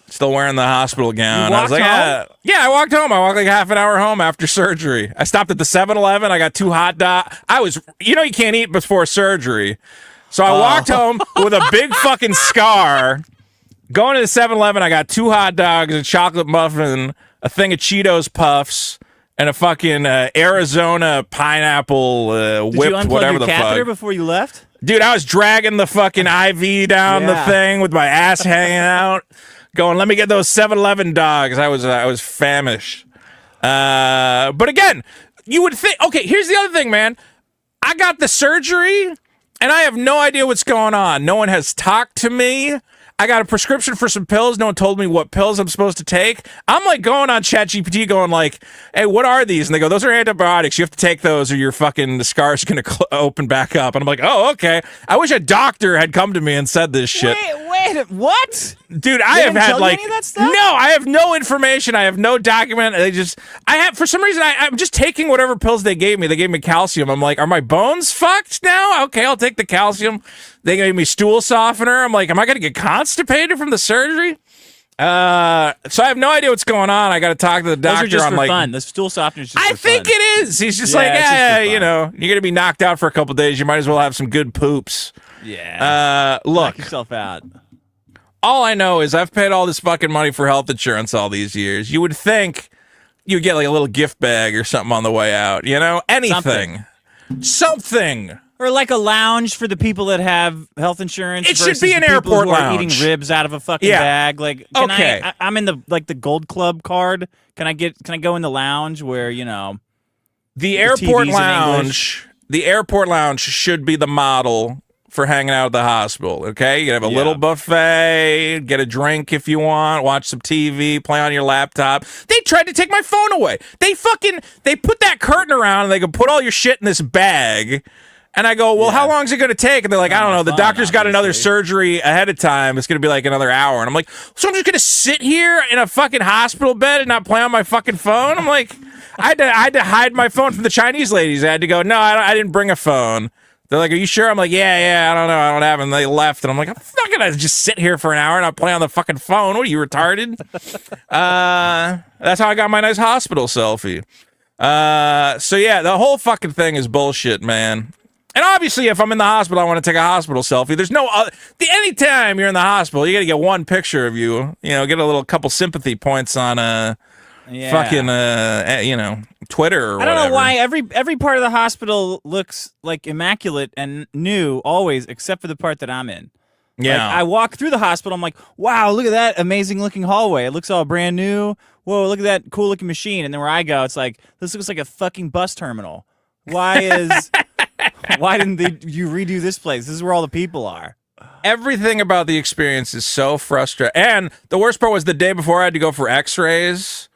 Still wearing the hospital gown. I was like, yeah, I walked home. I walked like half an hour home after surgery. I stopped at the 7-Eleven. I got 2 hot dogs. You can't eat before surgery. So I walked home with a big fucking scar. Going to the 7-Eleven, I got 2 hot dogs, a chocolate muffin, a thing of Cheetos Puffs, and a fucking Arizona pineapple whipped whatever the fuck. Did you unplug your catheter before you left? Dude, I was dragging the fucking IV down the thing with my ass hanging out, going, let me get those 7-Eleven dogs. I was famished. But again, you would think, okay, here's the other thing, man. I got the surgery... and I have no idea what's going on. No one has talked to me. I got a prescription for some pills. No one told me what pills I'm supposed to take. I'm like going on ChatGPT going like, hey, what are these? And they go, those are antibiotics. You have to take those or your fucking the scar's going to open back up. And I'm like, oh, okay. I wish a doctor had come to me and said this shit. Wait, what? Dude, I have had like, no, I have no information. I have no document. For some reason, I'm just taking whatever pills they gave me. They gave me calcium. I'm like, are my bones fucked now? Okay, I'll take the calcium. They gave me stool softener. I'm like, am I going to get constipated from the surgery? So I have no idea what's going on. I got to talk to the doctor. Those are just I'm for like, fun. The stool softener's just I for think fun. it is. He's just Yeah, like, it's just for you fun. know, you're gonna be knocked out for a couple days. You might as well have some good poops. Yeah. Look, Knock yourself out. all I know is I've paid all this fucking money for health insurance all these years. You would think you'd get like a little gift bag or something on the way out. You know, anything, something. Or like a lounge for the people that have health insurance. It should versus be an the people airport who are lounge. eating ribs out of a fucking Yeah. bag. Like, can Okay. I'm in the Gold Club card. Can I go in the lounge where The airport TVs in lounge. The airport lounge should be the model for hanging out at the hospital. Okay, you can have a little buffet, get a drink if you want, watch some TV, play on your laptop. They tried to take my phone away. They put that curtain around and they could put all your shit in this bag. And I go, well, how long is it going to take? And they're like, I don't know. The doctor's got another surgery ahead of time. It's going to be like another hour. And I'm like, so I'm just going to sit here in a fucking hospital bed and not play on my fucking phone? I'm like, I had to hide my phone from the Chinese ladies. I had to go, no, I didn't bring a phone. They're like, are you sure? I'm like, yeah, I don't know. I don't have it. And they left. And I'm like, I'm not going to just sit here for an hour and not play on the fucking phone. What are you, retarded? That's how I got my nice hospital selfie. So, yeah, the whole fucking thing is bullshit, man. And obviously, if I'm in the hospital, I want to take a hospital selfie. There's no anytime you're in the hospital, you got to get one picture of you. You know, get a couple sympathy points on fucking Twitter or whatever. I don't know why every part of the hospital looks like immaculate and new always, except for the part that I'm in. Yeah, like, I walk through the hospital. I'm like, wow, look at that amazing looking hallway. It looks all brand new. Whoa, look at that cool looking machine. And then where I go, it's like, this looks like a fucking bus terminal. Why didn't you redo this place? This is where all the people are. Everything about the experience is so frustrating. And the worst part was the day before I had to go for x-rays.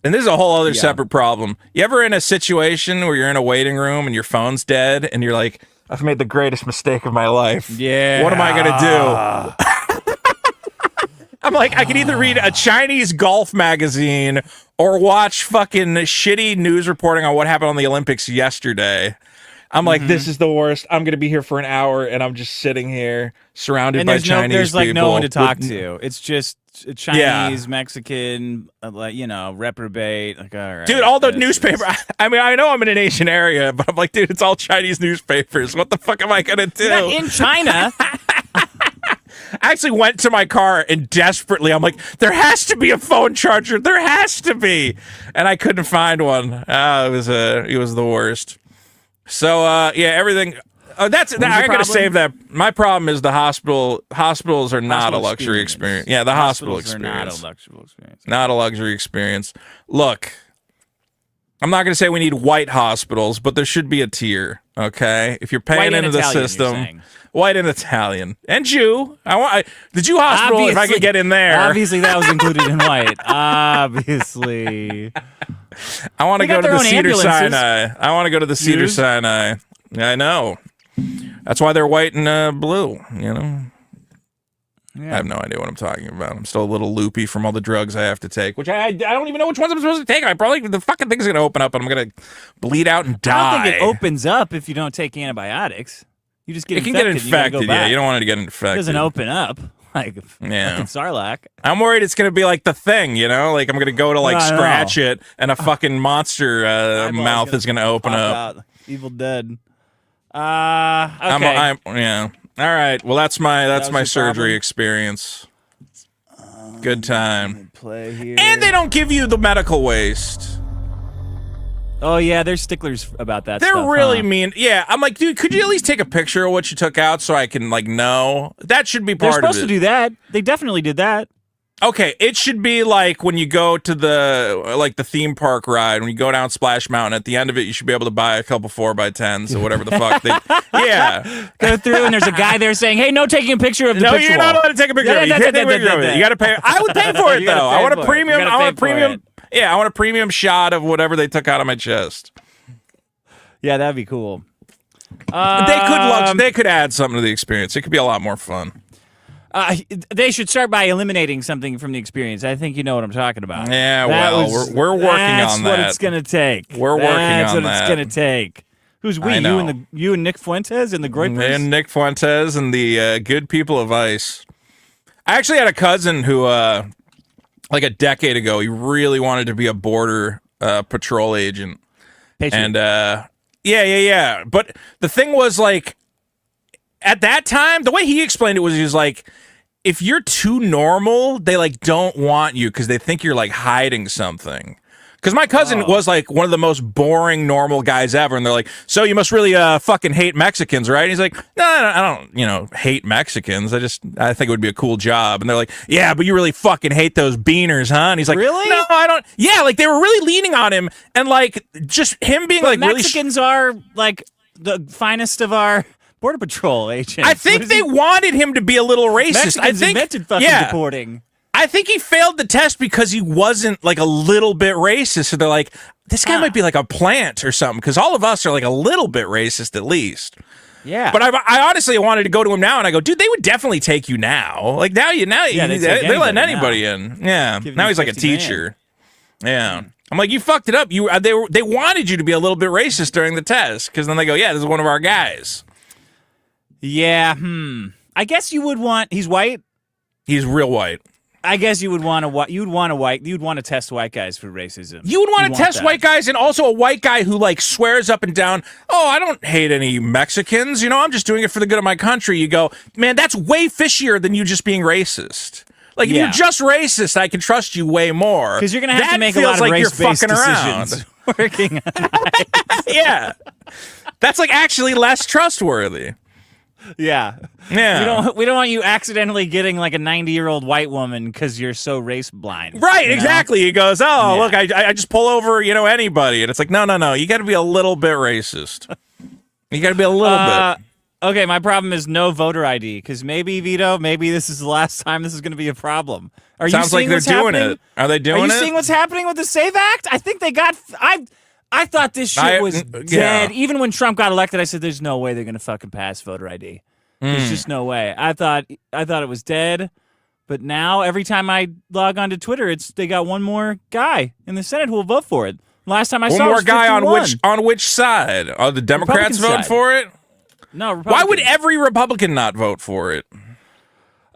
And this is a whole other separate problem. You ever in a situation where you're in a waiting room and your phone's dead and you're like, I've made the greatest mistake of my life. Yeah. What am I going to do? I'm like, I can either read a Chinese golf magazine or watch fucking shitty news reporting on what happened on the Olympics yesterday. I'm like, this is the worst. I'm going to be here for an hour, and I'm just sitting here surrounded by Chinese people. There's like no one to talk to. It's just Chinese, Mexican, reprobate. Like, all right, dude, all the newspaper. I mean, I know I'm in an Asian area, but I'm like, dude, it's all Chinese newspapers. What the fuck am I going to do? You're not in China. I actually went to my car and desperately, I'm like, there has to be a phone charger. There has to be. And I couldn't find one. It was the worst. So, everything. I got to save that. My problem is the hospitals are not a luxury experience. Yeah, the hospital experience. Are not a luxury experience. Not a luxury experience. Look, I'm not going to say we need white hospitals, but there should be a tier, okay? If you're paying into the system. White and Italian. And Jew. The Jew hospital, obviously, if I could get in there. Obviously, that was included in white. Obviously. I want to go to the Cedars-Sinai. I want to go to the Cedars-Sinai. I know. That's why they're white and blue, you know? Yeah. I have no idea what I'm talking about. I'm still a little loopy from all the drugs I have to take, which I don't even know which ones I'm supposed to take. The fucking thing's going to open up and I'm going to bleed out and die. I don't think it opens up if you don't take antibiotics. You just get infected. It can get infected, yeah. You don't want it to get infected. It doesn't open up. Like, fucking Sarlacc. I'm worried it's going to be like The Thing, you know? Like, I'm going to go to, scratch it, and a fucking monster mouth is going to open up. Evil Dead. Okay. Yeah. All right. Well, that's my surgery experience. Good time. Play here. And they don't give you the medical waste. Oh, yeah, they're sticklers about that They're stuff, really mean. Yeah, I'm like, dude, could you at least take a picture of what you took out so I can, know? That should be part of it. They're supposed to do that. They definitely did that. Okay, it should be like when you go to the theme park ride, when you go down Splash Mountain, at the end of it, you should be able to buy a couple 4x10s or whatever the fuck. Yeah. Go through, and there's a guy there saying, hey, no taking a picture of the picture you're wall. not allowed to take a picture of it. You can't take a picture of it. You got to pay. I would pay for it, though. I want a premium. Yeah, I want a premium shot of whatever they took out of my chest. Yeah, that'd be cool. They could add something to the experience. It could be a lot more fun. They should start by eliminating something from the experience. I think you know what I'm talking about. Yeah, we're working on that. That's what it's gonna take. We're working on that. That's what it's gonna take. Who's we? You and Nick Fuentes and the Groypers? And Nick Fuentes and the good people of Ice. I actually had a cousin who like a decade ago, he really wanted to be a border patrol agent. Patriot. And yeah. But the thing was, like, at that time, the way he explained it was, he was like, if you're too normal, they like don't want you because they think you're like hiding something. Because my cousin was like one of the most boring normal guys ever, and they're like, "So you must really fucking hate Mexicans, right?" And he's like, "No, I don't, hate Mexicans. I think it would be a cool job." And they're like, "Yeah, but you really fucking hate those beaners, huh?" And he's like, "Really? No, I don't." Yeah, like they were really leaning on him, and like just him being like Mexicans are like the finest of our Border Patrol agents. I think they wanted him to be a little racist. Mexicans invented fucking deporting. I think he failed the test because he wasn't like a little bit racist. So they're like, this guy might be like a plant or something, because all of us are like a little bit racist at least. Yeah. But I honestly wanted to go to him now, and I go, dude, they would definitely take you now. Like now they're letting anybody in. Yeah. Now he's like a teacher. Yeah. I'm like, you fucked it up. They wanted you to be a little bit racist during the test, because then they go, yeah, this is one of our guys. Yeah, I guess you would want. He's white. He's real white. I guess you would want to test white guys for racism. You would want to test white guys, and also a white guy who like swears up and down, "Oh, I don't hate any Mexicans. I'm just doing it for the good of my country." You go, man, that's way fishier than you just being racist. Like if you're just racist, I can trust you way more, because you're gonna have to make a lot of race-based decisions. Working. Yeah, that's like actually less trustworthy. Yeah. We don't want you accidentally getting like a 90-year-old white woman because you're so race blind. Right, exactly. He goes, look, I just pull over, anybody. And it's like, no. You got to be a little bit racist. You got to be a little bit. Okay, my problem is no voter ID, because maybe, Vito, this is the last time this is going to be a problem. Sounds like they're doing it. Are they doing it? Are you seeing what's happening with the SAVE Act? I think they got... I thought this shit was dead. Yeah. Even when Trump got elected, I said, "There's no way they're gonna fucking pass voter ID. There's just no way." I thought it was dead, but now every time I log onto Twitter, they got one more guy in the Senate who will vote for it. Last time I saw, one more guy 51. on which side? Oh, the Democrats vote for it? No, Republicans. Why would every Republican not vote for it?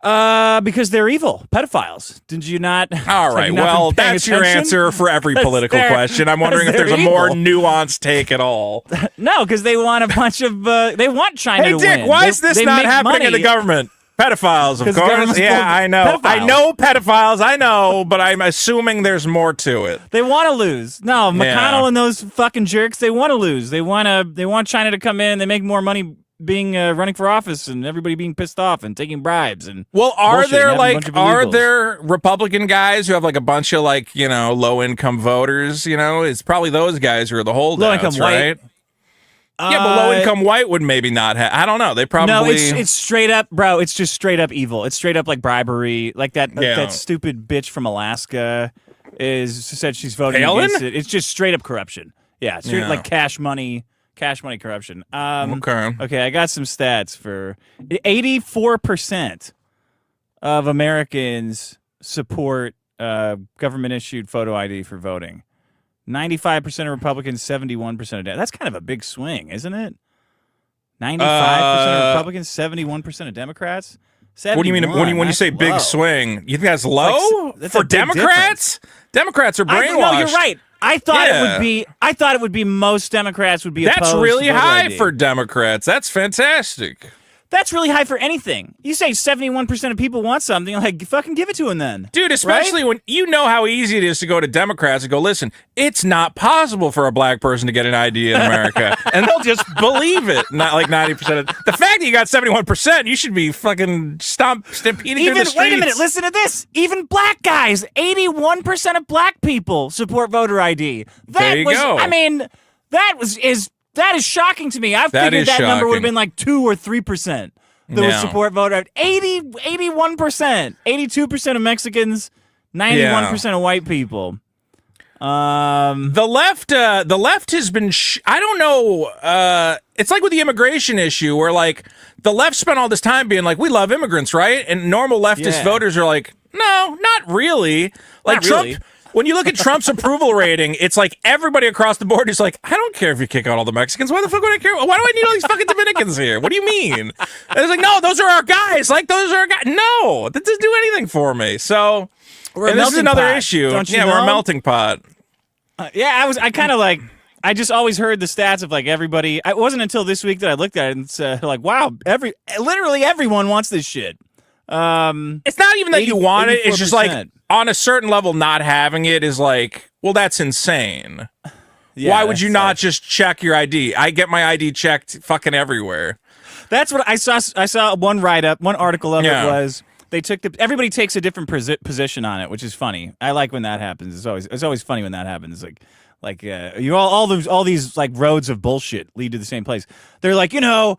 Because they're evil pedophiles. Did you not? All right. Well, that's your answer for every political question. I'm wondering if there's a more nuanced take at all. No, because they want a bunch of. They want China to win. Hey, Dick, why is this not happening in the government? Pedophiles, of course. Yeah, I know. Pedophiles. I know pedophiles. I know, but I'm assuming there's more to it. They want to lose. No, McConnell and those fucking jerks. They want to lose. They want China to come in. They make more money being running for office, and everybody being pissed off and taking bribes and are there Republican guys who have like a bunch of like low income voters? It's probably those guys who are the holdouts, right? Yeah, but low income white would maybe not have. I don't know. They probably no. It's straight up, bro. It's just straight up evil. It's straight up like bribery, like that stupid bitch from Alaska said she's voting against it. It's just straight up corruption. Yeah, straight like cash money corruption. Okay, I got some stats for 84% of Americans support government-issued photo ID for voting. 95% of Republicans, 71% of Democrats. That's kind of a big swing, isn't it? 95% of Republicans, 71% of Democrats. 71. What do you mean when you say big swing? You think that's low for Democrats? Democrats are brainwashed. No, you're right. I thought it would be most Democrats would be opposed. That's really to high ID. For Democrats. That's fantastic. That's really high for anything. You say 71% of people want something, like fucking give it to them then. Dude, especially when you know how easy it is to go to Democrats and go, listen, it's not possible for a black person to get an ID in America. And they'll just believe it. Not like 90% of the fact that you got 71%, you should be fucking stampeding through the streets. Wait a minute, listen to this. Even black guys, 81% of black people support voter ID. There you go. I mean, that is shocking to me. I figured that number would have been like 2 or 3% that would support voter. 81%, 82% of Mexicans, 91% of white people. The left has been. I don't know. It's like with the immigration issue, where like the left spent all this time being like, we love immigrants, right? And normal leftist voters are like, no, not really. Like not Trump. Really. When you look at Trump's approval rating, it's like everybody across the board is like, I don't care if you kick out all the Mexicans. Why the fuck would I care? Why do I need all these fucking Dominicans here? What do you mean? And it's like, no, those are our guys. Like, those are our guys. No, that doesn't do anything for me. So, And this is another issue. Don't you yeah, know? we're a melting pot. I kind of like. I just always heard the stats of like everybody. It wasn't until this week that I looked at it and said, like, wow, literally everyone wants this shit. It's not even that you want it. It's just like on a certain level, not having it is like, well, that's insane. Yeah, why would you not just check your ID? I get my ID checked fucking everywhere. That's what I saw. I saw one write-up, one article of it was they took everybody takes a different position on it, which is funny. I like when that happens. It's always funny when that happens. Like you all these like roads of bullshit lead to the same place. They're like, all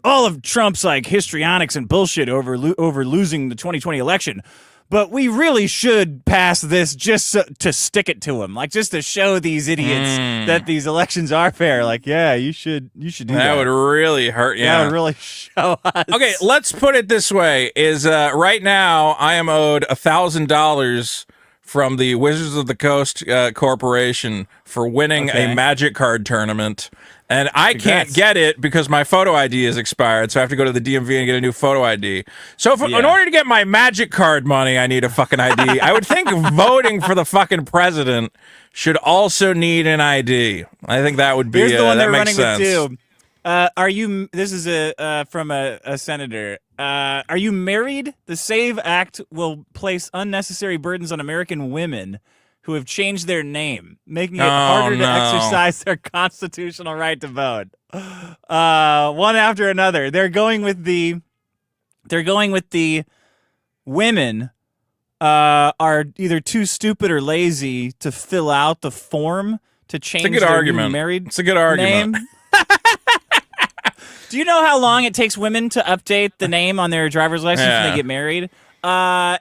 of Trump's like histrionics and bullshit over losing the 2020 election. But we really should pass this just to stick it to them, like just to show these idiots that these elections are fair. Like, yeah, you should do that. That would really hurt. Yeah, that would really show us. Okay, let's put it this way: is right now I am owed $1,000 from the Wizards of the Coast Corporation for winning a Magic card tournament. And I can't get it because my photo ID is expired, so I have to go to the DMV and get a new photo ID. So in order to get my Magic card money, I need a fucking ID. I would think voting for the fucking president should also need an ID. I think that would be Here's the one they're makes running sense. with too. This is from a senator. Are you married? The SAVE Act will place unnecessary burdens on American women who have changed their name, making it harder to exercise their constitutional right to vote. One after another. They're going with the women are either too stupid or lazy to fill out the form to change their new married It's a good argument. name. Do you know how long it takes women to update the name on their driver's license when they get married? My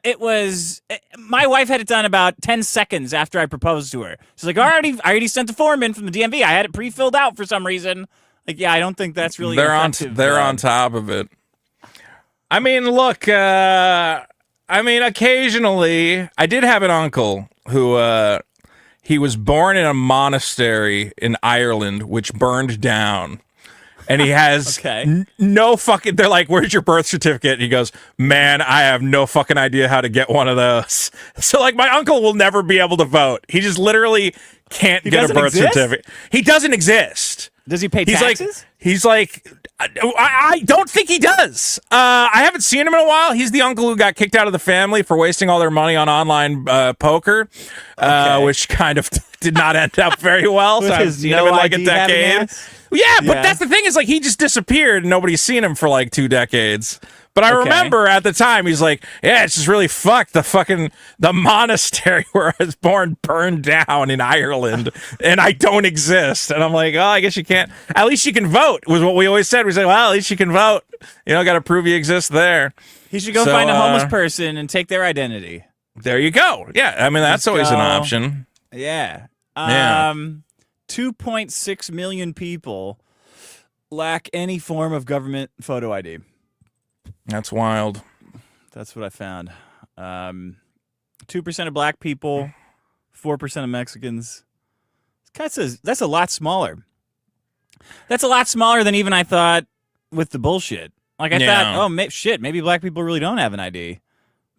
wife had it done about 10 seconds after I proposed to her. She's like, I already sent the form in from the DMV. I had it pre-filled out for some reason. Like, yeah, I don't think that's really effective. They're on top of it. I mean, look, occasionally, I did have an uncle who, he was born in a monastery in Ireland, which burned down. And he has no fucking... They're like, where's your birth certificate? And he goes, man, I have no fucking idea how to get one of those. So, like, my uncle will never be able to vote. He just literally can't get a birth certificate. He doesn't exist. Does he pay taxes? He's like, I don't think he does. I haven't seen him in a while. He's the uncle who got kicked out of the family for wasting all their money on online poker, which kind of did not end up very well. So I've seen him in like a decade. Yeah, but that's the thing is like he just disappeared and nobody's seen him for like 2 decades. But I remember at the time he's like, yeah, it's just really fucked. The monastery where I was born burned down in Ireland and I don't exist. And I'm like, oh, I guess you can't. At least you can vote was what we always said. We said, well, at least you can vote. You know, got to prove you exist there. He should go find a homeless person and take their identity. There you go. Yeah, I mean, that's always an option. Yeah. 2.6 million people lack any form of government photo ID. That's wild. That's what I found. 2% of black people, 4% of Mexicans. That's a lot smaller. That's a lot smaller than even I thought with the bullshit. Like I thought, maybe black people really don't have an ID.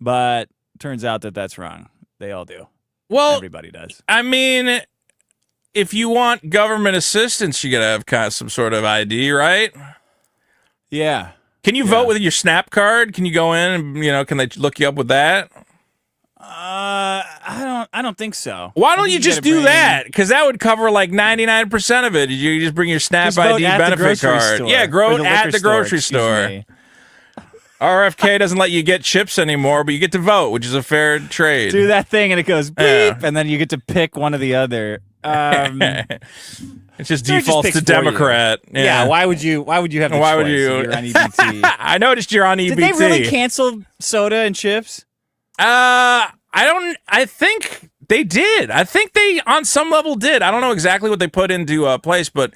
But turns out that that's wrong. They all do. Well, everybody does. I mean, if you want government assistance, you gotta have some sort of ID, right? Yeah. Can you vote with your Snap card? Can you go in and can they look you up with that? I don't think so. Why don't you just do that? Because that would cover like 99% of it. You just bring your Snap ID benefit card. Store. Yeah, at the grocery store. RFK doesn't let you get chips anymore, but you get to vote, which is a fair trade. Do that thing and it goes beep, and then you get to pick one or the other. It just defaults to Democrat. Yeah. Why would you have the choice? Why would you? You're on EBT. I noticed you're on EBT. Did they really cancel soda and chips? I think they did. I think they, on some level, did. I don't know exactly what they put into place, but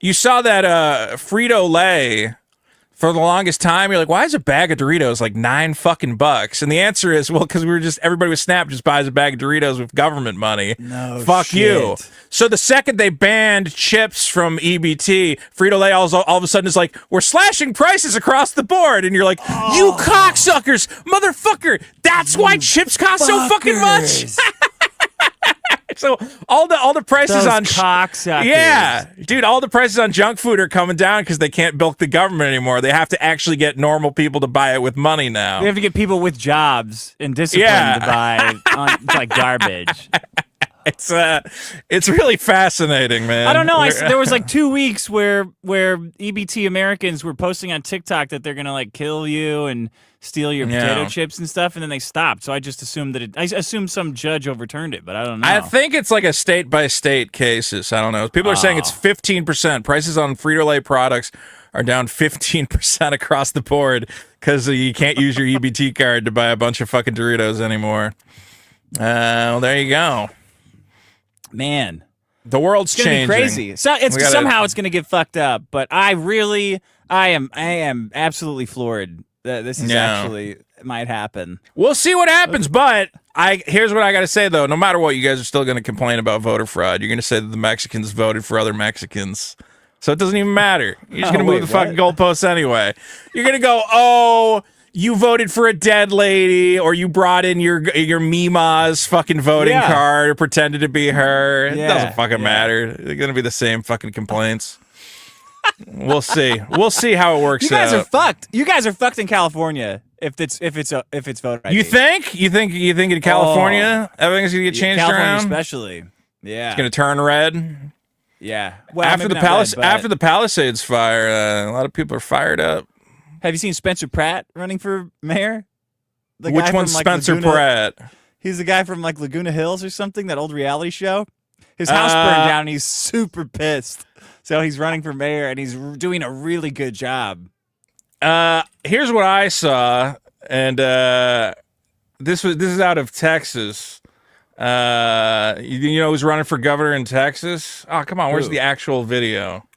you saw that Frito-Lay For the longest time, you're like, why is a bag of Doritos like $9 And the answer is, well, because everybody with Snap just buys a bag of Doritos with government money. No Fuck shit. you. So the second they banned chips from EBT, Frito-Lay all of a sudden is like, we're slashing prices across the board. And you're like, you cocksuckers, motherfucker. That's why chips cost so fucking much. So all the prices on cocksuckers. Yeah, dude, all the prices on junk food are coming down because they can't bilk the government anymore. They have to actually get normal people to buy it with money now. We have to get people with jobs and discipline to buy like garbage. It's really fascinating, man. I don't know. There was like 2 weeks where EBT Americans were posting on TikTok that they're gonna like kill you and steal your potato chips and stuff, and then they stopped. So I just assumed I assumed some judge overturned it, but I don't know. I think it's like a state by state cases. I don't know. People are saying it's 15%. Prices on Frito-Lay products are down 15% across the board because you can't use your EBT card to buy a bunch of fucking Doritos anymore. Well, there you go. Man, the world's it's gonna changing. be crazy. So somehow it's gonna get fucked up. But I am absolutely floored that this is actually might happen. We'll see what happens. But here's what I got to say though. No matter what, you guys are still going to complain about voter fraud. You're going to say that the Mexicans voted for other Mexicans. So it doesn't even matter. You're just going to move the fucking goalposts anyway. You're going to go, oh, you voted for a dead lady, or you brought in your Mima's fucking voting card or pretended to be her. It doesn't fucking matter. They're going to be the same fucking complaints. We'll see. We'll see how it works out. You guys are fucked. You guys are fucked in California if it's voter ID. You think in California everything's going to get changed California around? Especially. Yeah. It's going to turn red. Yeah. Well, after the Palisades fire, a lot of people are fired up. Have you seen Spencer Pratt running for mayor? Which one's Spencer Pratt? He's the guy from like Laguna Hills or something, that old reality show. His house burned down and he's super pissed. So he's running for mayor and he's doing a really good job. Here's what I saw, and this is out of Texas. You know who's running for governor in Texas? Oh, come on, where's the actual video?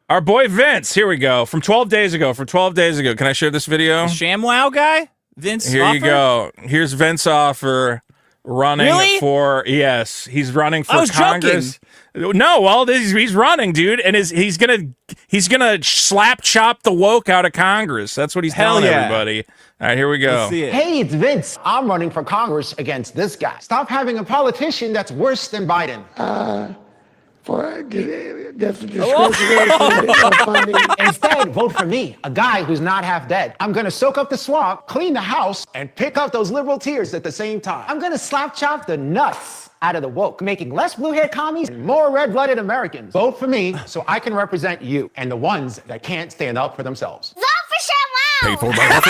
Our boy Vince. Here we go. From 12 days ago. Can I share this video? The ShamWow guy? Vince Here Offer? you go. Here's Vince Offer running for, yes, he's running for Congress. Joking. No, well, he's running, dude, and he's gonna slap chop the woke out of Congress. That's what he's telling everybody. All right, here we go. Let's see it. Hey, it's Vince. I'm running for Congress against this guy. Stop having a politician that's worse than Biden. Instead, vote for me, a guy who's not half dead. I'm gonna soak up the swamp, clean the house, and pick up those liberal tears at the same time. I'm gonna slap chop the nuts out of the woke, making less blue-haired commies and more red-blooded Americans. Vote for me so I can represent you and the ones that can't stand up for themselves. Vote for ShamWow! Paid for by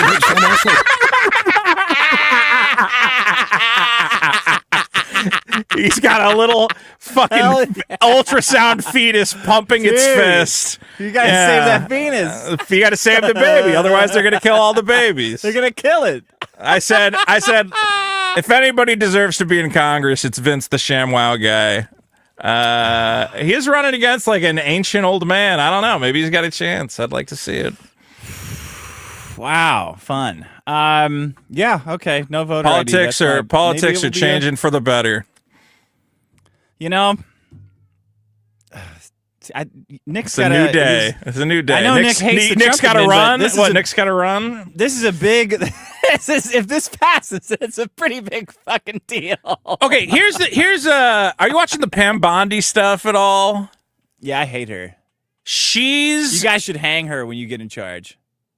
He's got a little fucking ultrasound fetus pumping its fist. You gotta save that penis. You gotta save the baby, otherwise they're gonna kill all the babies. They're gonna kill it. I said, if anybody deserves to be in Congress, it's Vince the ShamWow guy. He is running against like an ancient old man. I don't know. Maybe he's got a chance. I'd like to see it. Wow, fun. Yeah, okay. No voter politics ID. Politics are changing for the better. You know, Nick's got a new day. It's a new day. I know Nick hates the Nick's got to run. Nick's got to run? This is a big. If this passes, it's a pretty big fucking deal. Okay, here's are you watching the Pam Bondi stuff at all? Yeah, I hate her. You guys should hang her when you get in charge.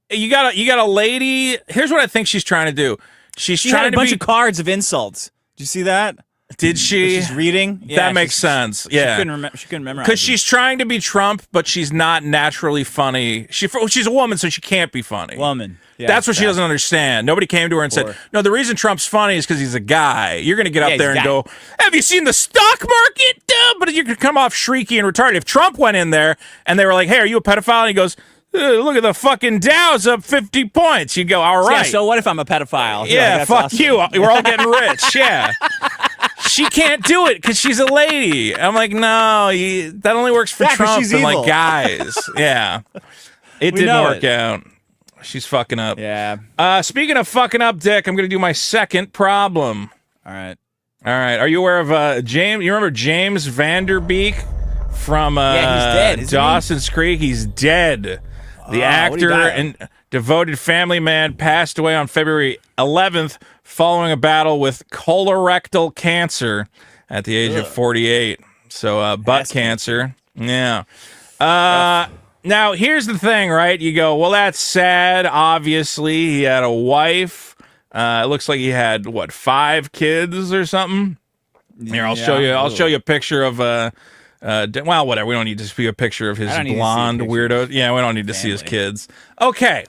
You got a lady. Here's what I think she's trying to do. She had a bunch of cards of insults. Did you see that? Did she? She's reading. Yeah, that makes sense. Yeah, she couldn't memorize. Because she's trying to be Trump, but she's not naturally funny. She's a woman, so she can't be funny. Woman. Yeah, that's what she doesn't understand. Nobody came to her and said, "No, the reason Trump's funny is because he's a guy." You're going to get up there and go, "Have you seen the stock market?" But you could come off shrieky and retarded. If Trump went in there and they were like, "Hey, are you a pedophile?" and he goes, "Look at the fucking Dow's up 50 points." You go, "All right." Yeah, so what if I'm a pedophile? Yeah, like, fuck awesome. you. We're all getting rich. Yeah. She can't do it because she's a lady. I'm like, no, that only works for Trump and like guys. Yeah. It didn't work out. She's fucking up. Yeah. Speaking of fucking up, Dick, I'm going to do my second problem. All right. Are you aware of James? You remember James Vanderbeek from he's dead, Dawson's Creek? He's dead. The actor and devoted family man passed away on February 11th following a battle with colorectal cancer at the age of 48. So butt cancer. Yeah. Now, here's the thing, right? You go, well, that's sad. Obviously, he had a wife. It looks like he had, 5 kids or something? Here, I'll show you. I'll show you a picture of, well, whatever. We don't need to see a picture of his blonde weirdo. Yeah, we don't need to see his kids. Okay.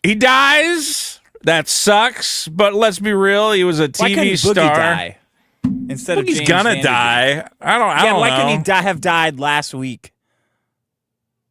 He dies. That sucks. But let's be real. He was a TV star. Boogie die instead of James gonna die. I don't know. Why couldn't he have died last week?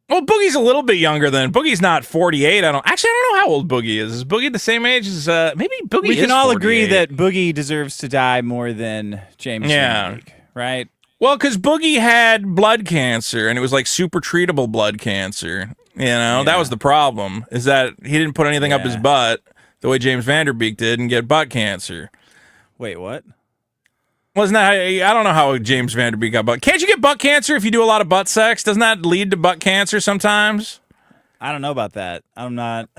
Well, Boogie's a little bit younger than Boogie's not 48. I don't know how old Boogie is. Is Boogie the same age as maybe Boogie? We can all 48. agree that Boogie deserves to die more than James. Yeah, right. Well, because Boogie had blood cancer, and it was like super treatable blood cancer. You know, that was the problem. Is that he didn't put anything up his butt the way James Vanderbeek did and get butt cancer. Wait, what? Wasn't that? I don't know how James Vanderbeek got butt. Can't you get butt cancer if you do a lot of butt sex? Doesn't that lead to butt cancer sometimes? I don't know about that. I'm not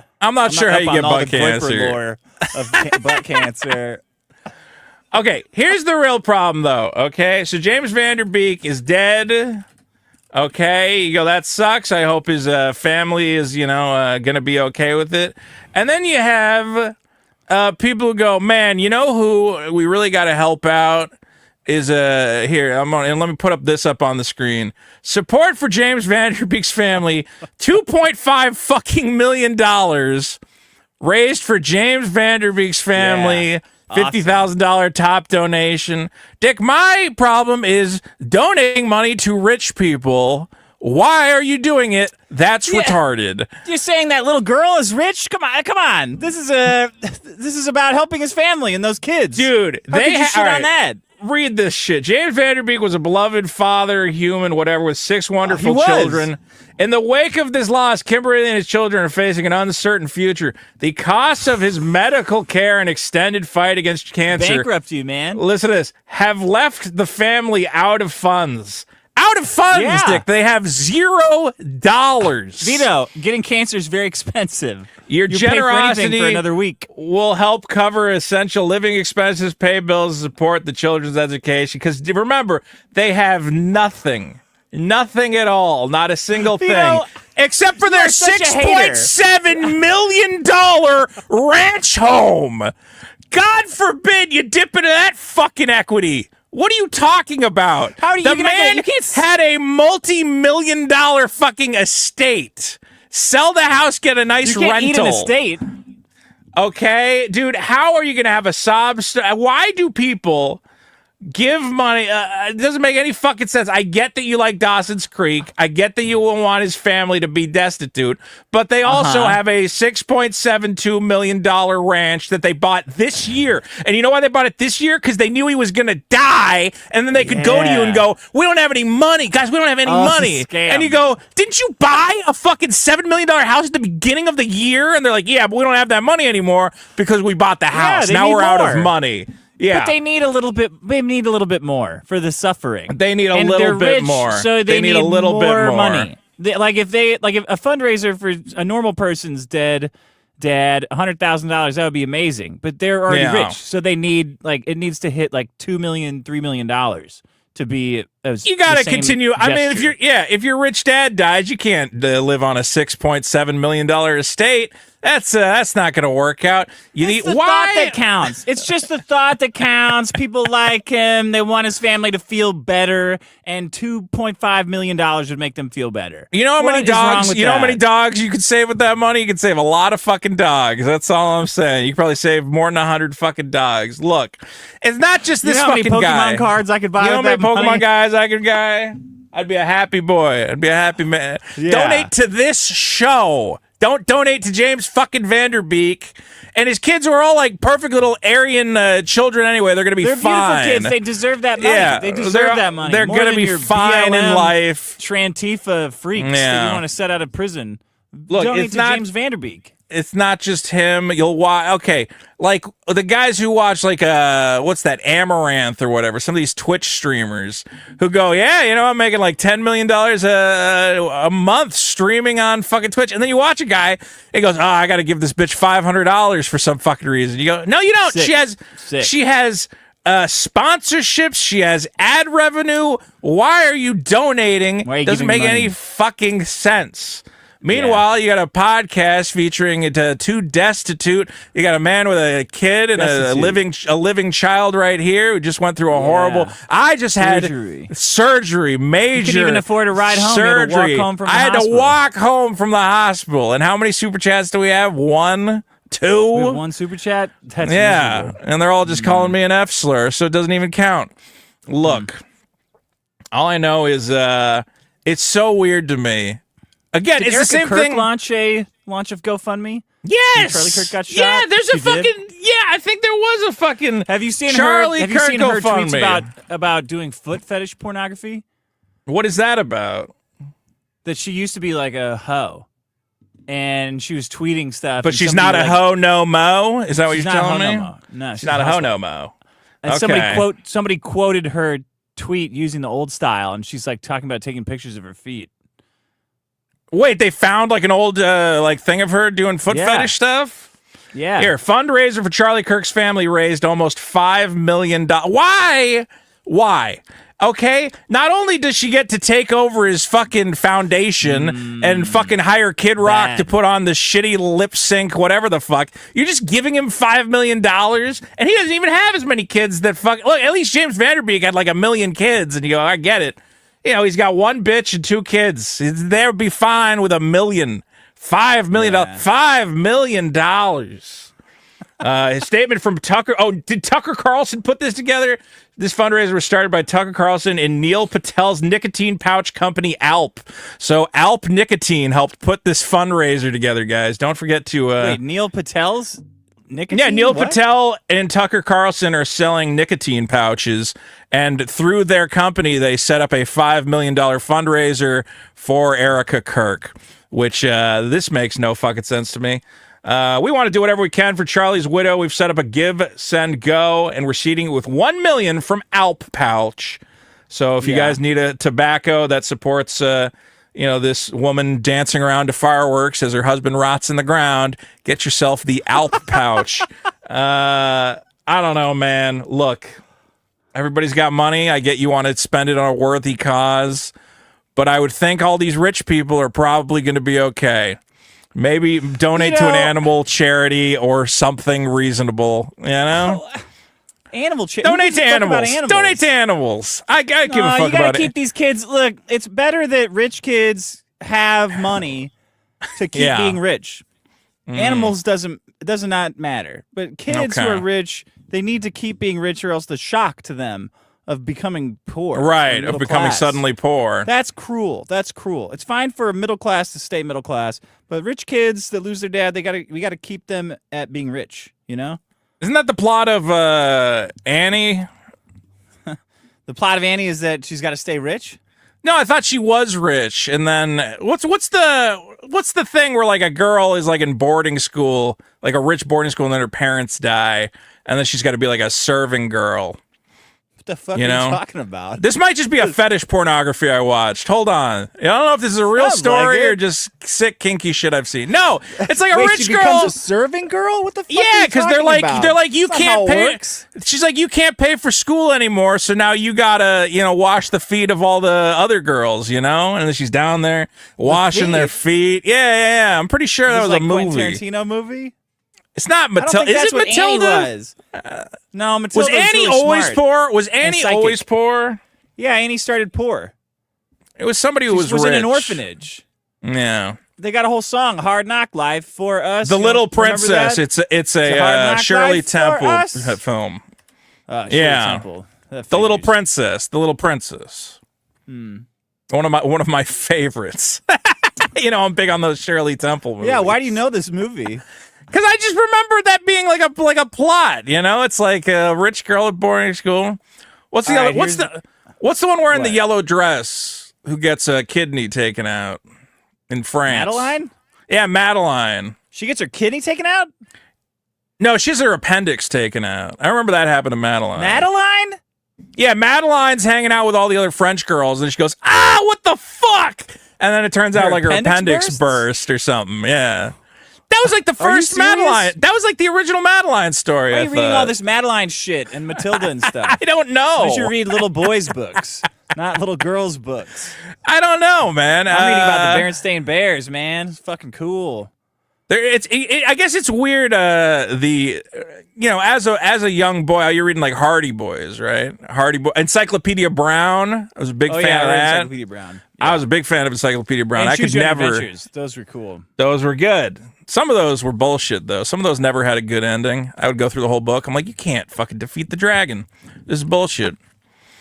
sure how you get butt cancer. Lore of butt cancer. Okay, here's the real problem, though. Okay, so James Vanderbeek is dead. Okay, you go, that sucks. I hope his family is, going to be okay with it. And then you have people who go, man, you know who we really got to help out is here. And let me put up this up on the screen. Support for James Vanderbeek's family, $2.5 fucking million raised for James Vanderbeek's family. Yeah. $50,000 top donation. Dick, my problem is donating money to rich people. Why are you doing it? That's retarded. You're saying that little girl is rich? Come on. This is about helping his family and those kids. Dude, How could you shit on that? Read this shit. James Vanderbeek was a beloved father, human, whatever, with 6 wonderful children. In the wake of this loss, Kimberly and his children are facing an uncertain future. The costs of his medical care and extended fight against cancer, bankrupt you, man. Listen to this, have left the family out of funds. Out of funds, Dick. They have $0. Vito, getting cancer is very expensive. Your generosity for another week will help cover essential living expenses, pay bills, support the children's education. Because remember, they have nothing. Nothing at all. Not a single thing. Except for their $6.7 million ranch home. God forbid you dip into that fucking equity. What are you talking about? How do you the man had a multi-million-dollar fucking estate. Sell the house, get a nice rental. You can't eat an estate. Okay, dude, how are you going to have a sob story? Why do people give money? It doesn't make any fucking sense. I get that you like Dawson's Creek. I get that you will want his family to be destitute, but they also have a $6.72 million ranch that they bought this year. And you know why they bought it this year? Because they knew he was going to die, and then they could go to you and go, we don't have any money. Guys, we don't have any money. And you go, didn't you buy a fucking $7 million house at the beginning of the year? And they're like, yeah, but we don't have that money anymore because we bought the house. Now we're out of money. Yeah. But they need a little bit. They need a little bit more for the suffering. They need a little bit more. So they need a little bit more money. Like if a fundraiser for a normal person's dad, $100,000, that would be amazing. But they're already rich, so they need it needs to hit $2 million, $3 million to be. You got to continue. Gesture. I mean, if your rich dad dies, you can't live on a $6.7 million estate. That's not going to work out. It's the thought that counts. It's just the thought that counts. People like him. They want his family to feel better, and $2.5 million would make them feel better. You know how many dogs? You know how many dogs you could save with that money? You could save a lot of fucking dogs. That's all I'm saying. You could probably save more than 100 fucking dogs. Look, it's not just this fucking guy. You know how many Pokemon cards I could buy? You know how many Pokemon guys I could buy? I'd be a happy boy. I'd be a happy man. Yeah. Donate to this show. Don't donate to James fucking Vanderbeek. And his kids are all like perfect little Aryan children anyway. They're going to be They're fine. beautiful kids. They deserve that money. Yeah, they deserve that money. They're going to be fine in life. Trantifa freaks that you want to set out of prison. Look, donate it's to not James Vanderbeek. It's not just him. You'll watch. Okay, like the guys who watch like what's that, Amaranth or whatever. Some of these Twitch streamers who go, yeah, I'm making like $10 million a month streaming on fucking Twitch, and then you watch a guy, he goes, oh, I got to give this bitch $500 for some fucking reason. You go, no, you don't. Sick. She has sponsorships. She has ad revenue. Why are you donating? Doesn't make any fucking sense. Meanwhile, you got a podcast featuring two destitute. You got a man with a kid and a living child right here who just went through a horrible. I just had surgery, major. You couldn't even afford a ride home. Surgery. You had to walk home from the I had hospital. to walk home from the hospital. And how many super chats do we have? 1, 2. We have one super chat. That's miserable. And they're all just calling me an F slur, so it doesn't even count. Look, all I know is it's so weird to me. Again, Did it's Erica the same Kirk thing. launch of GoFundMe? Yes. Charlie Kirk got shot. Yeah, there's a fucking. Did? Yeah, I think there was a fucking. Have you seen Charlie her? Have Kirk you seen her tweets GoFundMe. about doing foot fetish pornography? What is that about? That she used to be like a hoe, and she was tweeting stuff. But she's not a hoe no mo. Is that what you're telling me? No, she's not a hoe no mo. And Okay. somebody quoted her tweet using the old style, and she's like talking about taking pictures of her feet. Wait, they found like an old like thing of her doing foot fetish stuff? Yeah. Here, fundraiser for Charlie Kirk's family raised almost $5 million. Why? Okay, not only does she get to take over his fucking foundation and fucking hire Kid Rock to put on the shitty lip sync, whatever the fuck, you're just giving him $5 million, and he doesn't even have as many kids that fuck. Look, at least James Vanderbeek had like 1 million kids, and you go, I get it. He's got 1 bitch and 2 kids. There would be fine with $1 million. $5 million. $5 million. His statement from Tucker. Oh, did Tucker Carlson put this together? This fundraiser was started by Tucker Carlson and Neil Patel's nicotine pouch company, Alp. So Alp Nicotine helped put this fundraiser together, guys. Don't forget to... Wait, Neil Patel's nicotine? Yeah, Neil Patel and Tucker Carlson are selling nicotine pouches, and through their company, they set up a $5 million fundraiser for Erica Kirk, which this makes no fucking sense to me. We want to do whatever we can for Charlie's widow. We've set up a give, send, go, and we're seeding it with $1 million from Alp Pouch. So if you guys need a tobacco that supports, this woman dancing around to fireworks as her husband rots in the ground, get yourself the Alp Pouch. I don't know, man. Look, everybody's got money. I get you want to spend it on a worthy cause, but I would think all these rich people are probably going to be okay. Maybe donate to an animal charity or something reasonable, Animal charity. Donate to animals. Donate to animals. I give a fuck about it. You gotta keep these kids. Look, it's better that rich kids have money to keep being rich. Animals does not matter, but kids who are rich, they need to keep being rich, or else the shock to them of becoming poor. Right, of becoming suddenly poor. That's cruel. It's fine for a middle class to stay middle class, but rich kids that lose their dad, we gotta keep them at being rich, Isn't that the plot of Annie? The plot of Annie is that she's got to stay rich? No, I thought she was rich, and then what's the thing where like a girl is like in boarding school, like a rich boarding school, and then her parents die, and then she's got to be like a serving girl. What the fuck are you talking about? This might just be a fetish pornography I watched. Hold on. I don't know if this is a real story or just sick kinky shit I've seen. No, it's like a rich she girl becomes a serving girl? What the fuck? Yeah, because they're like you That's can't not how it pay. works. She's like, you can't pay for school anymore, so now you gotta wash the feet of all the other girls, and then she's down there washing their feet. Yeah. I'm pretty sure that was like a movie. Quentin Tarantino movie? It's not Matilda. Is it what Matilda? Annie was. No, Matilda was Annie really always smart poor? Was Annie psychic. always poor? Yeah, Annie started poor. It was somebody who was in rich. an orphanage. Yeah. They got a whole song, "Hard Knock Life" for us. The Little Princess. That? It's a Shirley Life Temple for us? film. Shirley Temple. The Little Princess. The Little Princess. One of my favorites. You know, I'm big on those Shirley Temple movies. Yeah, why do you know this movie? Because I just remember that being like a plot. You know, it's like a rich girl at boarding school. What's the other? What's the one wearing the yellow dress who gets a kidney taken out in France? Madeline? Yeah, Madeline. She gets her kidney taken out? No, she has her appendix taken out. I remember that happened to Madeline. Madeline? Yeah, Madeline's hanging out with all the other French girls, and she goes, what the fuck? And then it turns out like her appendix burst or something. Yeah. That was like the first Madeline. That was like the original Madeline story. Why are you reading all this Madeline shit and Matilda and stuff? I don't know. You should read little boys' books, not little girls' books. I don't know, man. I'm reading about the Berenstain Bears, man. It's fucking cool. I guess it's weird. As a young boy, you're reading like Hardy Boys, right? Hardy Boy, Encyclopedia Brown. I was a big fan of that. Encyclopedia Brown. Yeah. I was a big fan of Encyclopedia Brown. And I could Choose Your never. Adventures. Those were cool. Those were good. Some of those were bullshit, though. Some of those never had a good ending. I would go through the whole book. I'm like, you can't fucking defeat the dragon. This is bullshit.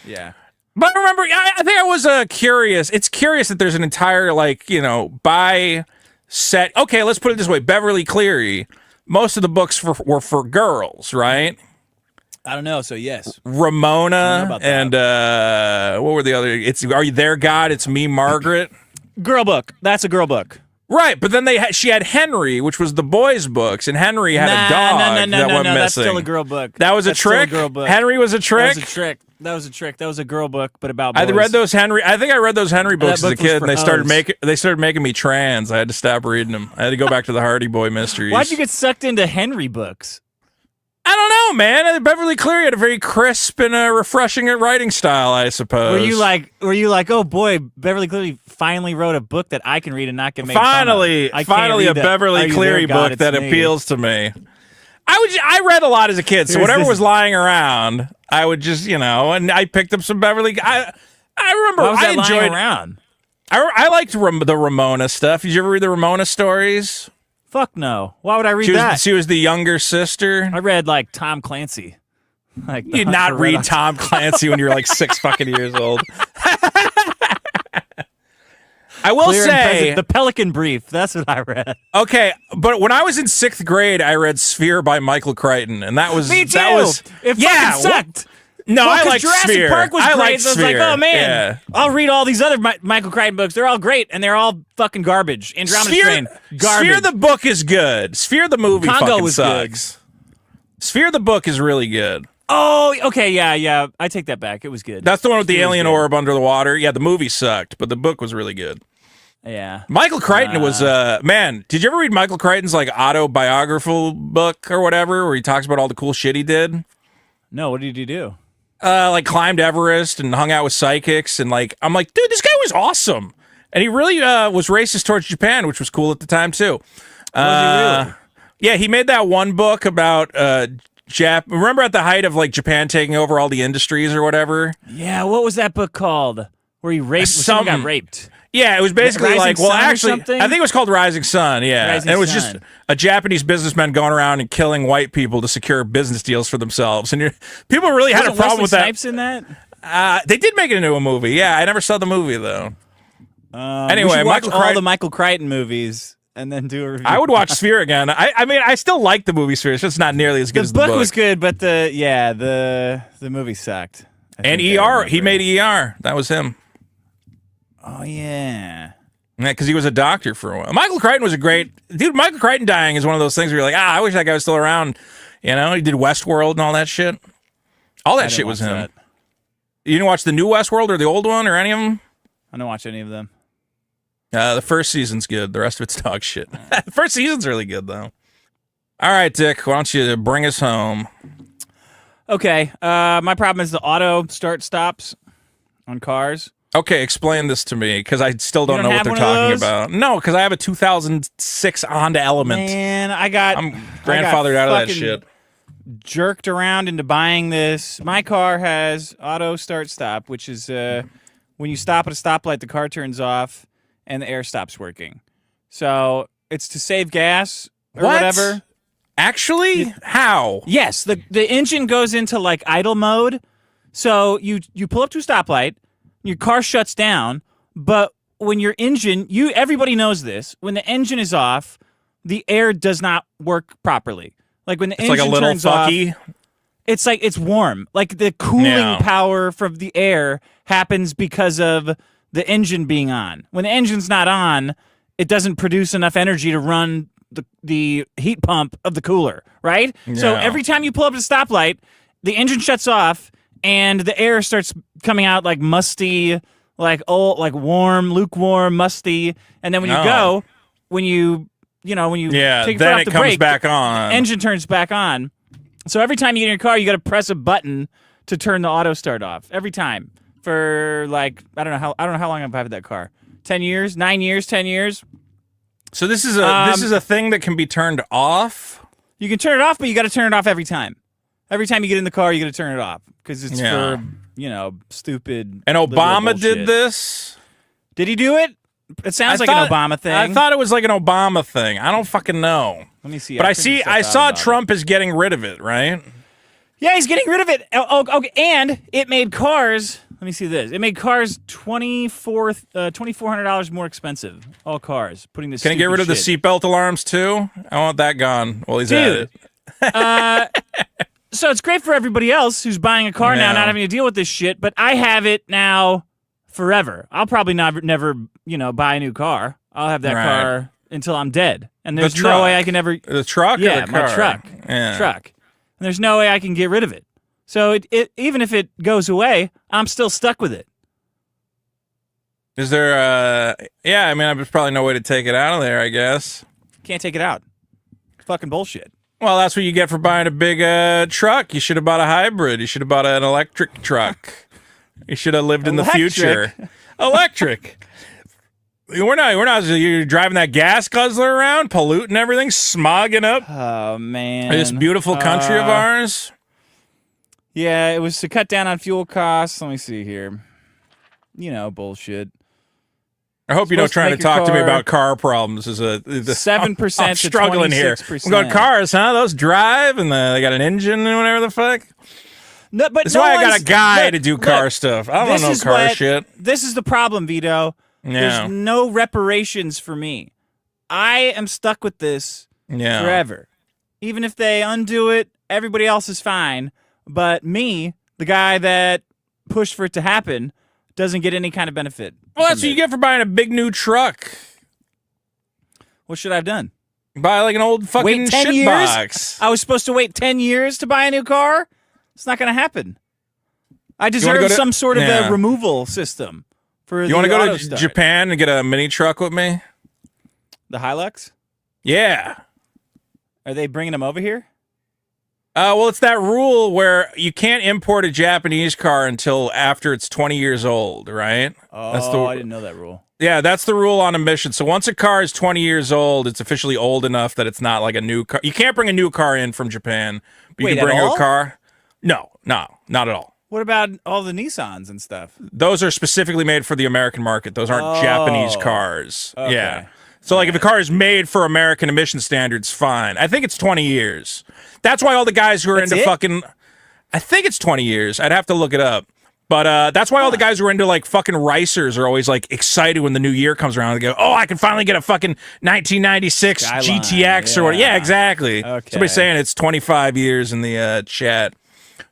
Yeah. But remember, I think I was curious. It's curious that there's an entire by set. Okay, let's put it this way: Beverly Cleary. Most of the books were for girls, right? I don't know. So yes, Ramona and what were the other? Are You There, God? It's Me, Margaret. Girl book. That's a girl book. Right, but then she had Henry, which was the boys' books, and Henry had a dog that went missing. That's still a girl book. That was a trick. Still a girl book. Henry was a trick. That was a trick. That was a girl book, but about boys. I read those Henry. I think I read those Henry books as a kid, and they started making me trans. I had to stop reading them. I had to go back to the Hardy Boy mysteries. Why'd you get sucked into Henry books? I don't know, man. Beverly Cleary had a very crisp and refreshing writing style, I suppose. Were you like, oh boy, Beverly Cleary finally wrote a book that I can read and not get made finally fun of. Finally a Beverly Cleary book that appeals to me. I read a lot as a kid, so whatever was lying around, I would just, and I picked up some Beverly. I remember I enjoyed lying around. I liked the Ramona stuff. Did you ever read the Ramona stories? Fuck no. Why would I read that? She was the younger sister. I read like Tom Clancy. You did not read Tom Clancy when you were like 6 fucking years old. I will say the Pelican Brief. That's what I read. Okay, but when I was in 6th grade, I read Sphere by Michael Crichton, and that was me too. It fucking sucked. No, I like Jurassic Sphere. Park was great. Like so I was like, oh man, yeah. I'll read all these other Michael Crichton books. They're all great, and they're all fucking garbage. Andromeda Strain, garbage. Sphere the book is good. Sphere the movie fucking sucks. Good. Sphere the book is really good. Oh, okay, yeah. I take that back. It was good. That's the one with the alien orb under the water. Yeah, the movie sucked, but the book was really good. Yeah. Michael Crichton was man, did you ever read Michael Crichton's like autobiographical book or whatever where he talks about all the cool shit he did? No, what did he do? Like climbed Everest and hung out with psychics and I'm like, dude, this guy was awesome. And he really was racist towards Japan, which was cool at the time too. Was he really? Yeah, he made that one book about remember at the height of like Japan taking over all the industries or whatever? Yeah, what was that book called? Where he raped someone got raped. Yeah, it was basically I think it was called Rising Sun, yeah. Rising and it was Sun. just a Japanese businessman going around and killing white people to secure business deals for themselves. And people really had a problem with that. Snipes in that? They did make it into a movie. Yeah, I never saw the movie though. Anyway, all the Michael Crichton movies and then do a review. I would watch Sphere again. I mean, I still like the movie Sphere. It's just not nearly as good as the book. The book was good, but the movie sucked. And ER, he made ER. That was him. Oh, yeah. Yeah, because he was a doctor for a while. Michael Crichton was a great... Dude, Michael Crichton dying is one of those things where you're like, I wish that guy was still around. He did Westworld and all that shit. All that shit was him. That. You didn't watch the new Westworld or the old one or any of them? I didn't watch any of them. The first season's good. The rest of it's dog shit. The first season's really good, though. All right, Dick, why don't you bring us home? Okay. My problem is the auto start stops on cars. Okay, explain this to me, because I still don't know what they're talking about. No, because I have a 2006 Honda Element. Man, I'm grandfathered out of that shit. Jerked around into buying this. My car has auto start stop, which is when you stop at a stoplight, the car turns off and the air stops working. So it's to save gas or whatever. Actually? How? Yes, the engine goes into like idle mode. So you pull up to a stoplight. Your car shuts down, but when your engine, everybody knows this. When the engine is off, the air does not work properly. Like when the engine like a little turns fucky. off, it's like it's warm. Like the cooling power from the air happens because of the engine being on. When the engine's not on, it doesn't produce enough energy to run the heat pump of the cooler, right? Yeah. So every time you pull up at a stoplight, the engine shuts off and the air starts coming out like musty, like old, like warm, lukewarm, musty. And then when you go, when you take your foot then off it the comes brake, back on. the engine turns back on. So every time you get in your car, you got to press a button to turn the auto start off. Every time for like I don't know how long I've had that car. 10 years, 9 years, 10 years. So this is a thing that can be turned off. You can turn it off, but you got to turn it off every time. Every time you get in the car, you got to turn it off because it's for stupid. And Obama did this. Did he do it? It sounds like an Obama thing. I thought it was like an Obama thing. I don't fucking know. Let me see. But I saw Trump is getting rid of it, right? Yeah, he's getting rid of it. Oh, okay. And it made cars. Let me see this. It made cars $2,400 more expensive. All cars. Putting this. Can he get rid of the seatbelt alarms too? I want that gone while he's at it. So it's great for everybody else who's buying a car now, not having to deal with this shit. But I have it now forever. I'll probably never buy a new car. I'll have that car until I'm dead. And there's no way I can ever. The truck. Yeah, or the car? my truck. Yeah. Truck. And there's no way I can get rid of it. So it even if it goes away, I'm still stuck with it. Is there yeah, I mean, there's probably no way to take it out of there, I guess. Can't take it out. Fucking bullshit. Well, that's what you get for buying a big truck. You should have bought a hybrid. You should have bought an electric truck. You should have lived in the future. Electric. We're not. You're driving that gas guzzler around, polluting everything, smogging up. Oh, man. This beautiful country of ours. Yeah, it was to cut down on fuel costs. Let me see here. Bullshit. I hope you're not trying to talk to me about car problems. 7%. I'm struggling here. I'm going cars, huh? Those drive and they got an engine and whatever the fuck. No, but that's why I got a guy to do car stuff. I don't know car shit. This is the problem, Vito. Yeah. There's no reparations for me. I am stuck with this forever. Even if they undo it, everybody else is fine. But me, the guy that pushed for it to happen, doesn't get any kind of benefit. Well, that's what you get for buying a big new truck. What should I have done? Buy like an old fucking shit box. I was supposed to wait 10 years to buy a new car? It's not going to happen. I deserve some sort of a removal system. You want to go to Japan and get a mini truck with me? The Hilux? Yeah. Are they bringing them over here? Well, it's that rule where you can't import a Japanese car until after it's 20 years old, right? Oh, I didn't know that rule. Yeah, that's the rule on emissions. So once a car is 20 years old, it's officially old enough that it's not like a new car. You can't bring a new car in from Japan, but you can bring a car. No, not at all. What about all the Nissans and stuff? Those are specifically made for the American market. Those aren't Japanese cars. Okay. Yeah. So, like, if a car is made for American emission standards, fine. I think it's 20 years. That's why all the guys who are into fucking... I think it's 20 years. I'd have to look it up. But that's why all the guys who are into, like, fucking racers are always, like, excited when the new year comes around. They go, oh, I can finally get a fucking 1996 Skyline, GTX or what. Yeah, exactly. Okay. Somebody's saying it's 25 years in the chat.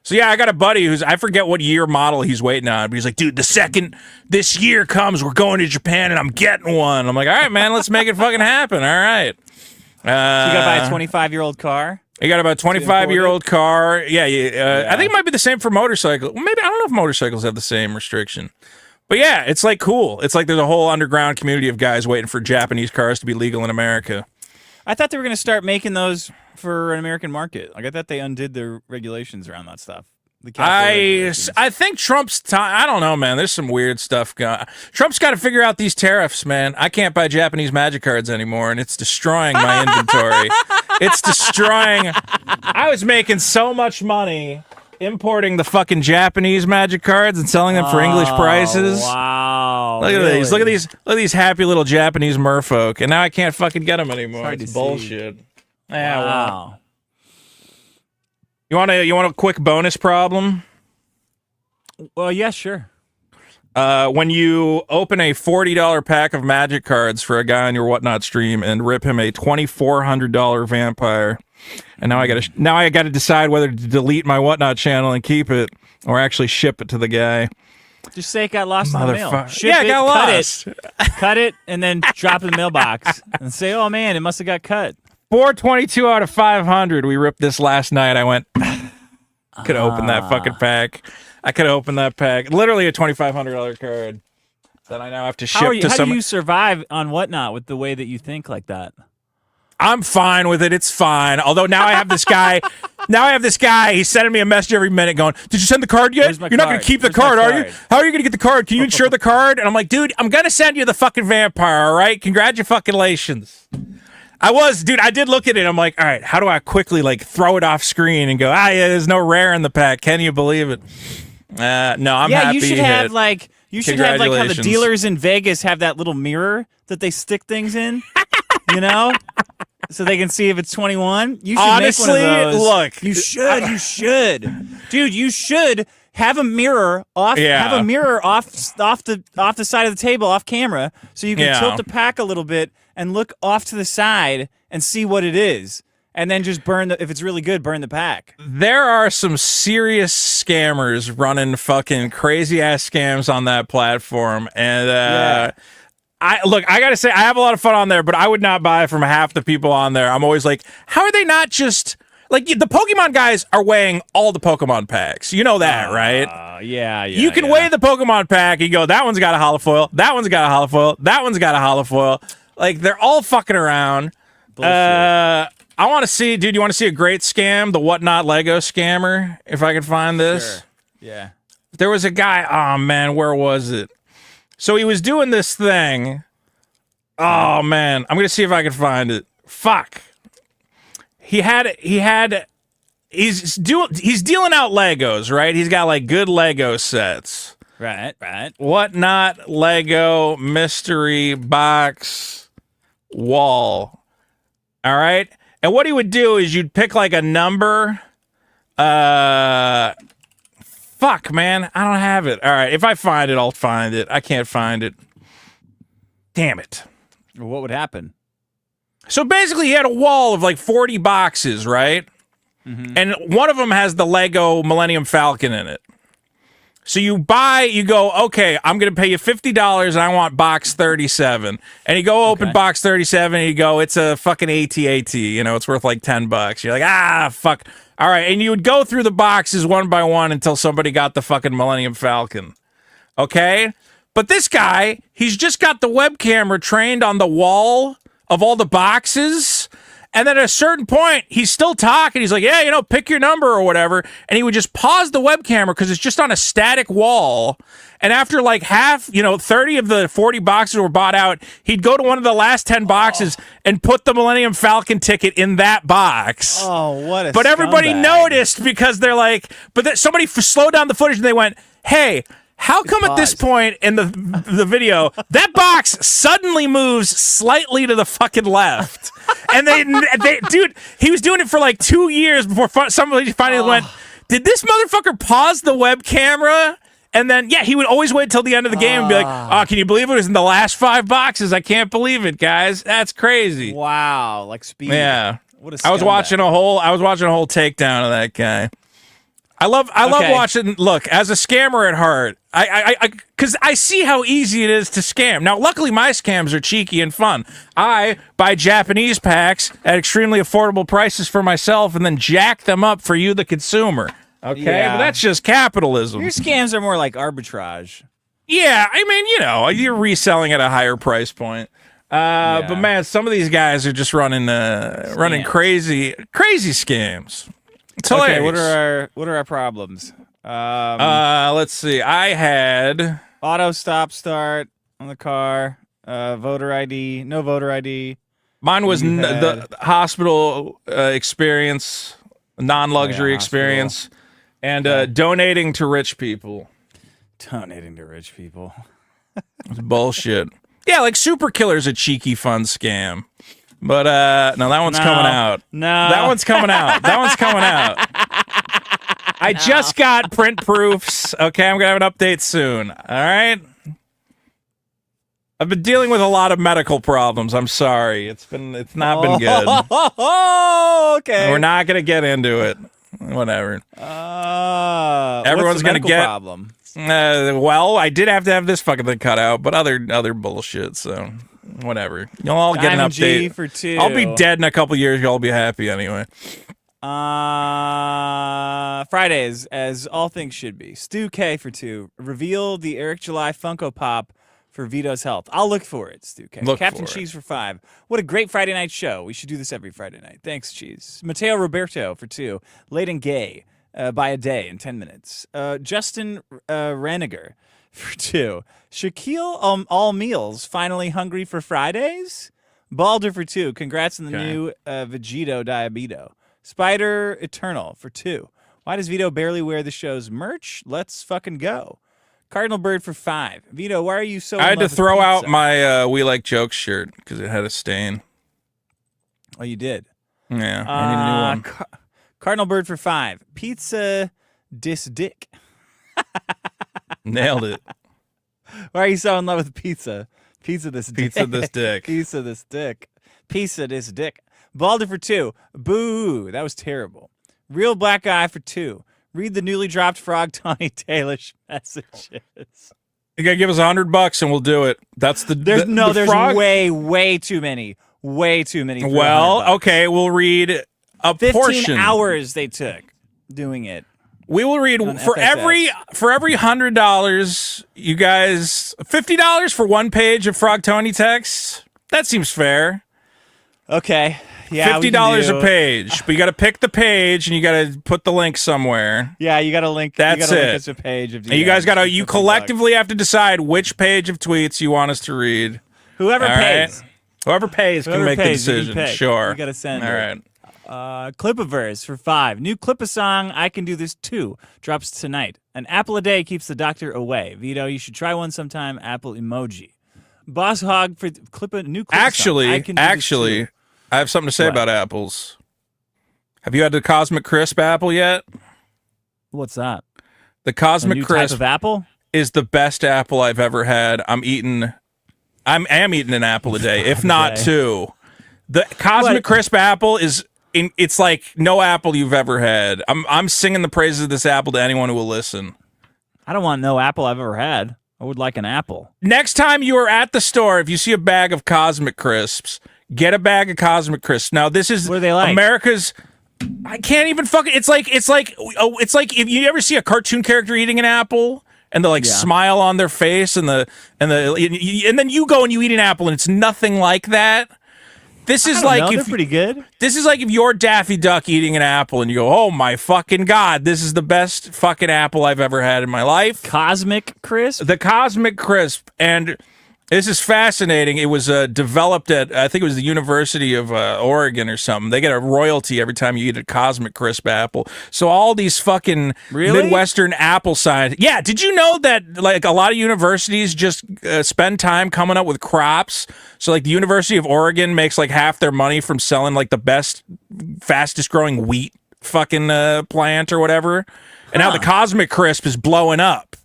So, yeah, I got a buddy who's, I forget what year model he's waiting on, but he's like, dude, the second this year comes, we're going to Japan and I'm getting one. I'm like, all right, man, let's make it fucking happen. All right. So you got to buy a 25-year-old car? You got about a 25-year-old car. Yeah, I think it might be the same for motorcycles. Maybe, I don't know if motorcycles have the same restriction. But yeah, it's like cool. It's like there's a whole underground community of guys waiting for Japanese cars to be legal in America. I thought they were going to start making those for an American market. Like I thought they undid their regulations around that stuff. I think Trump's time. I don't know, man. There's some weird stuff going. Trump's got to figure out these tariffs, man. I can't buy Japanese Magic cards anymore, and it's destroying my inventory. It's destroying. I was making so much money importing the fucking Japanese Magic cards and selling them for English prices. Wow! Look at these. Look at these happy little Japanese merfolk, and now I can't fucking get them anymore. It's bullshit. Yeah. Wow. Well. You want a quick bonus problem? Well, yeah, sure. When you open a $40 pack of magic cards for a guy on your Whatnot stream and rip him a $2,400 vampire, and now I gotta decide whether to delete my Whatnot channel and keep it, or actually ship it to the guy. Just say it got lost in the mail. Ship it, got lost. Cut it, and then drop it in the mailbox and say, "Oh man, it must have got cut." 422 out of 500. We ripped this last night. I went, could have opened that fucking pack. I could have opened that pack. Literally a $2,500 card that I now have to ship to How do you survive on Whatnot with the way that you think like that? I'm fine with it. It's fine. Although now I have this guy. He's sending me a message every minute going, "Did you send the card yet? You're not going to keep the card, are you? How are you going to get the card? Can you insure the card?" And I'm like, "Dude, I'm going to send you the fucking vampire, all right? Congratulations." I did look at it. I'm like, all right, how do I quickly throw it off screen and go, yeah, there's no rare in the pack. Can you believe it? No, I'm happy. You should have how the dealers in Vegas have that little mirror that they stick things in, so they can see if it's 21. You should honestly make one of those. Look. You should, dude. You should have a mirror off. Yeah. Have a mirror off the side of the table, off camera, so you can tilt the pack a little bit and look off to the side and see what it is. And then just if it's really good, burn the pack. There are some serious scammers running fucking crazy-ass scams on that platform. And I gotta say, I have a lot of fun on there, but I would not buy from half the people on there. I'm always like, how are they not just... the Pokemon guys are weighing all the Pokemon packs. You know that, right? Yeah. You can weigh the Pokemon pack and you go, that one's got a holofoil, that one's got a holofoil, that one's got a holofoil. They're all fucking around. Bullshit. I want to see, dude, you want to see a great scam? The Whatnot Lego scammer, if I can find this. Sure. Yeah. There was a guy, oh man, where was it? So he was doing this thing. Oh man, I'm going to see if I can find it. Fuck. He's dealing out Legos, right? He's got good Lego sets. Right. Whatnot Lego mystery box wall. All right? And what he would do is you'd pick a number. Fuck, man. I don't have it. All right. If I find it, I'll find it. I can't find it. Damn it. What would happen? So basically, he had a wall of 40 boxes, right? Mm-hmm. And one of them has the Lego Millennium Falcon in it. So you go, okay, I'm going to pay you $50 and I want box 37. And you go open box 37 and you go, it's a fucking AT-AT, it's worth $10. You're like, fuck. All right. And you would go through the boxes one by one until somebody got the fucking Millennium Falcon. Okay? But this guy, he's just got the web camera trained on the wall of all the boxes. And then at a certain point, he's still talking. He's like, yeah, pick your number or whatever. And he would just pause the web camera because it's just on a static wall. And after half, 30 of the 40 boxes were bought out, he'd go to one of the last 10 boxes and put the Millennium Falcon ticket in that box. Oh, what a But everybody noticed because they're somebody slowed down the footage and they went, hey, how come at this point in the video, that box suddenly moves slightly to the fucking left? And they dude, he was doing it for 2 years before somebody finally went, did this motherfucker pause the web camera? And then, he would always wait till the end of the game and be like, can you believe it was in the last 5 boxes? I can't believe it, guys. That's crazy. Wow. Speed. Yeah. What a I was watching a whole takedown of that guy. I love watching. Look, as a scammer at heart, because I see how easy it is to scam. Now, luckily, my scams are cheeky and fun. I buy Japanese packs at extremely affordable prices for myself, and then jack them up for you, the consumer. Okay, but that's just capitalism. Your scams are more like arbitrage. Yeah, I mean, you're reselling at a higher price point. But man, some of these guys are just running crazy scams. Okay, what are our problems? Let's see. I had auto stop start on the car, voter ID, no voter ID. Mine was the hospital experience, non-luxury experience, and donating to rich people. Donating to rich people. It's bullshit. Yeah, Super Killer's a cheeky, fun scam. But, no, that one's coming out. No. That one's coming out. I just got print proofs. Okay, I'm going to have an update soon. All right? I've been dealing with a lot of medical problems. I'm sorry. It's not been good. Okay. We're not going to get into it. Whatever. Everyone's going to get problem. Well, I did have to have this fucking thing cut out, but other bullshit, so whatever. You'll all get an Diamond update. G for 2. I'll be dead in a couple years. You'll all be happy anyway. Fridays, as all things should be. Stu K for 2. Reveal the Eric July Funko Pop for Vito's health. I'll look for it, Stu K. Captain Cheese for 5. What a great Friday night show. We should do this every Friday night. Thanks, Cheese. Mateo Roberto for 2. Late and gay by a day in 10 minutes. Justin Reniger for 2. Shaquille All Meals finally hungry for Fridays? Balder for 2. Congrats on the new Vegito Diabeto. Spider Eternal for 2. Why does Vito barely wear the show's merch? Let's fucking go. Cardinal Bird for 5. Vito, why are you so? I had to throw out my We Like Jokes shirt because it had a stain. Oh, you did? Yeah, I need a new one. Cardinal Bird for 5. Pizza dis dick. Nailed it. Why are you so in love with pizza? Pizza this dick. Pizza this dick. Pizza this dick. Pizza this dick. Balder for 2. Boo. That was terrible. Real Black Guy for 2. Read the newly dropped Frog Tawny Tailish messages. You gotta give us $100 and we'll do it. That's there's frog? way too many. Way too many. Well, okay, we'll read a 15 portion. hours they took doing it. We will read for every $100, you guys, $50 for one page of Frog Tony text. That seems fair. Okay. Yeah, $50 a page, but you got to pick the page and you got to put the link somewhere. Yeah, you got to link. That's you it. Link us a page of. And you guys got to. You collectively have to decide which page of tweets you want us to read. Whoever pays. Right? Whoever pays can make the decision. Sure. You got to send. All right. Clipaverse for 5. New clip a song. I Can Do This Too drops tonight. An apple a day keeps the doctor away. Vito, you should try one sometime. Apple emoji. Boss Hog for new clip Actually, song. I Can Do This Too. I have something to say about apples. Have you had the Cosmic Crisp apple yet? What's that? The Cosmic a new Crisp type of apple is the best apple I've ever had. I am eating an apple a day, if not 2. The Cosmic Crisp apple is it's like no apple you've ever had. I'm singing the praises of this apple to anyone who will listen. I don't want no apple I've ever had. I would like an apple. Next time you are at the store, if you see a bag of Cosmic Crisps, get a bag of Cosmic Crisps. Now this is what are they like? America's. I can't even fucking. It's like if you ever see a cartoon character eating an apple and the smile on their face and then you go and you eat an apple and it's nothing like that. This is they're pretty good. This is like if you're Daffy Duck eating an apple and you go, oh my fucking God, this is the best fucking apple I've ever had in my life. Cosmic Crisp? The Cosmic Crisp. And this is fascinating. It was developed at, I think it was the University of Oregon or something. They get a royalty every time you eat a Cosmic Crisp apple. So all these fucking Midwestern apple science. Yeah, did you know that like a lot of universities just spend time coming up with crops? So like the University of Oregon makes like half their money from selling like the best, fastest growing wheat fucking plant or whatever. And now the Cosmic Crisp is blowing up.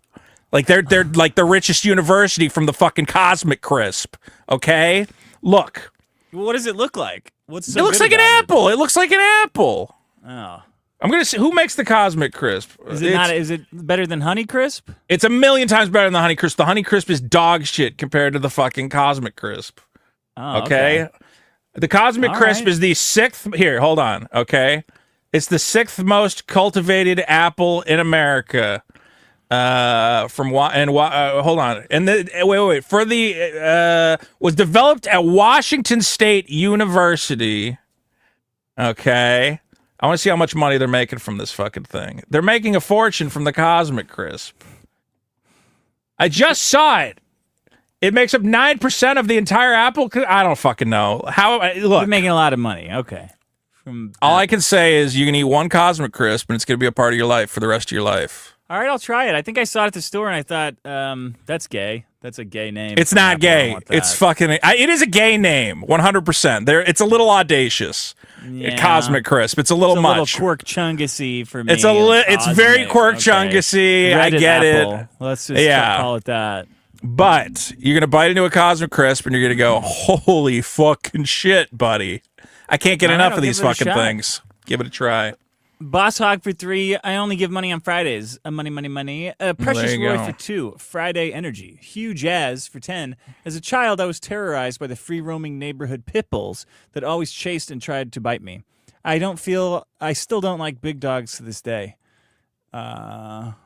Like they're like the richest university from the fucking Cosmic Crisp. Okay, look. What does it look like? What's so it looks like an apple. It looks like an apple. Oh, I'm gonna see who makes the Cosmic Crisp. Is it not? Is it better than Honey Crisp? It's a million times better than the Honey Crisp. The Honey Crisp is dog shit compared to the fucking Cosmic Crisp. Oh, okay. The Cosmic Crisp is the 6th. Here, hold on. Okay, it's the 6th most cultivated apple in America. Hold on, and wait for the was developed at Washington State University. Okay, I want to see how much money they're making from this fucking thing. They're making a fortune from the Cosmic Crisp. I just saw it. It makes up 9% of the entire apple. I don't fucking know how. Look, they're making a lot of money. Okay, all I can say is you can eat one Cosmic Crisp and it's going to be a part of your life for the rest of your life. All right, I'll try it. I think I saw it at the store, and I thought, that's gay. That's a gay name. It's not gay. It's fucking. It is a gay name, 100%. It's a little audacious. Yeah. Cosmic Crisp. It's a little much. It's a little quirk-chungussy for me. It's very quirk-chungussy. I get it. Let's just call it that. But you're going to bite into a Cosmic Crisp, and you're going to go, holy fucking shit, buddy. I can't get enough of these fucking things. Give it a try. Boss Hog for 3. I only give money on Fridays. Money. Precious Roy for 2. Friday Energy. Hugh Jazz for 10. As a child, I was terrorized by the free-roaming neighborhood pit bulls that always chased and tried to bite me. I still don't like big dogs to this day.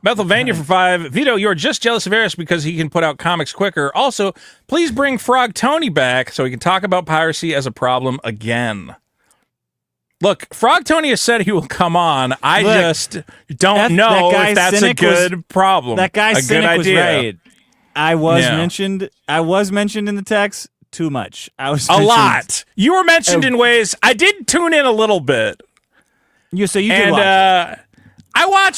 Bethylvania for 5. Vito, you're just jealous of Eris because he can put out comics quicker. Also, please bring Frog Tony back so we can talk about piracy as a problem again. Look, Frog Tony has said he will come on. I just don't know if that's a good problem. That guy Cynic was right. I was mentioned in the text too much. I was a lot. You were mentioned in ways. I did tune in a little bit. You did watch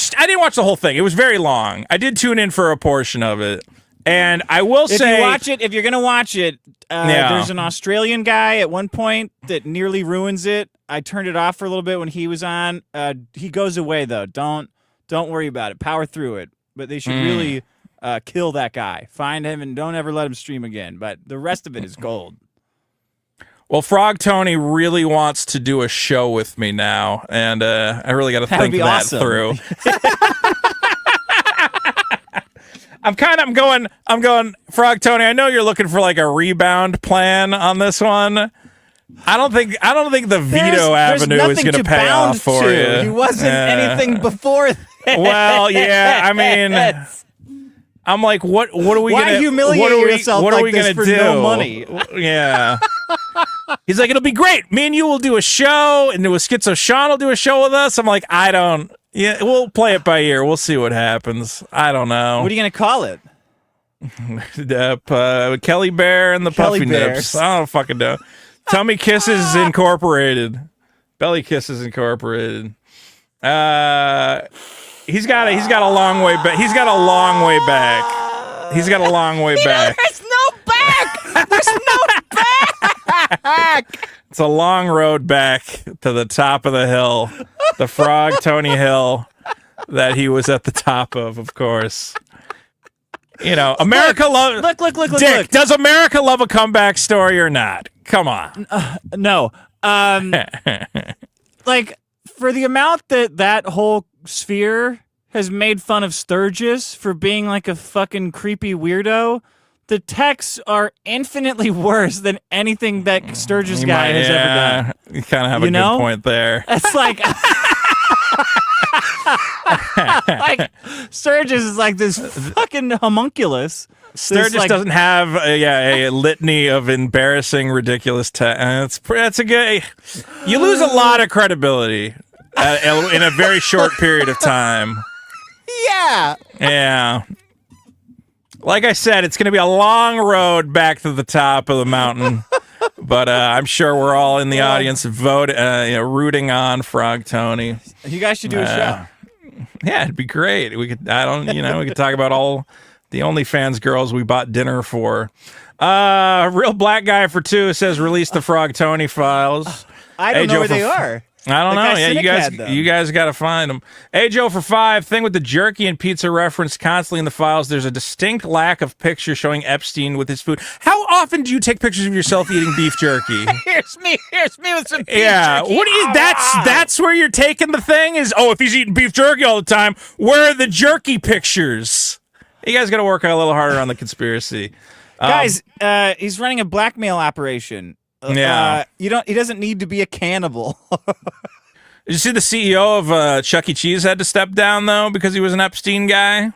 it. I didn't watch the whole thing. It was very long. I did tune in for a portion of it. And I will say, if you're going to watch it, there's an Australian guy at one point that nearly ruins it. I turned it off for a little bit when he was on. He goes away though. Don't worry about it. Power through it. But they should really kill that guy. Find him and don't ever let him stream again. But the rest of it is gold. Well, Frog Tony really wants to do a show with me now, and I really got to think that through. I'm going, Frog Tony, I know you're looking for like a rebound plan on this one. I don't think the Vito Avenue is going to pay off for you. He wasn't anything before that. Well, yeah, I mean, I'm like, what are we going to humiliate yourself what like are we this gonna for do? no money? Yeah. He's like, it'll be great. Me and you will do a show, and Schizo Sean will do a show with us. I'm like, yeah, we'll play it by ear. We'll see what happens. I don't know. What are you going to call it? Kelly Bear and the Puffy Nips. I don't fucking know. Tummy Kisses Incorporated. Belly Kisses Incorporated. He's got a long way back. He's got a long way back. He's got a long way back. There's no back. There's no back. It's a long road back to the top of the hill, the Frog Tony Hill that he was at the top of course. You know, America loves. Look. Dick, does America love a comeback story or not? Come on. No. Like, for the amount that whole sphere has made fun of Sturgis for being like a fucking creepy weirdo, the texts are infinitely worse than anything that Sturgis guy has ever done. You kind of have a good point there. It's like... like Sturgis is like this fucking homunculus. Sturgis doesn't have a litany of embarrassing, ridiculous that's a good... You lose a lot of credibility in a very short period of time. Yeah. Yeah. Like I said, it's going to be a long road back to the top of the mountain. But I'm sure we're all in the audience rooting on Frog Tony. You guys should do a show. Yeah, it'd be great. We could talk about all the OnlyFans girls we bought dinner for. Real Black Guy for 2 says release the Frog Tony files. I don't know where they are. I don't know. Yeah, you guys got to find them. Hey, Joe for 5. Thing with the jerky and pizza referenced constantly in the files. There's a distinct lack of pictures showing Epstein with his food. How often do you take pictures of yourself eating beef jerky? Here's me with some beef jerky. Yeah, what do you? That's where you're taking the thing. Is if he's eating beef jerky all the time, where are the jerky pictures? You guys got to work a little harder on the conspiracy, guys. He's running a blackmail operation. Yeah, he doesn't need to be a cannibal. Did you see the CEO of Chuck E. Cheese had to step down though because he was an Epstein guy?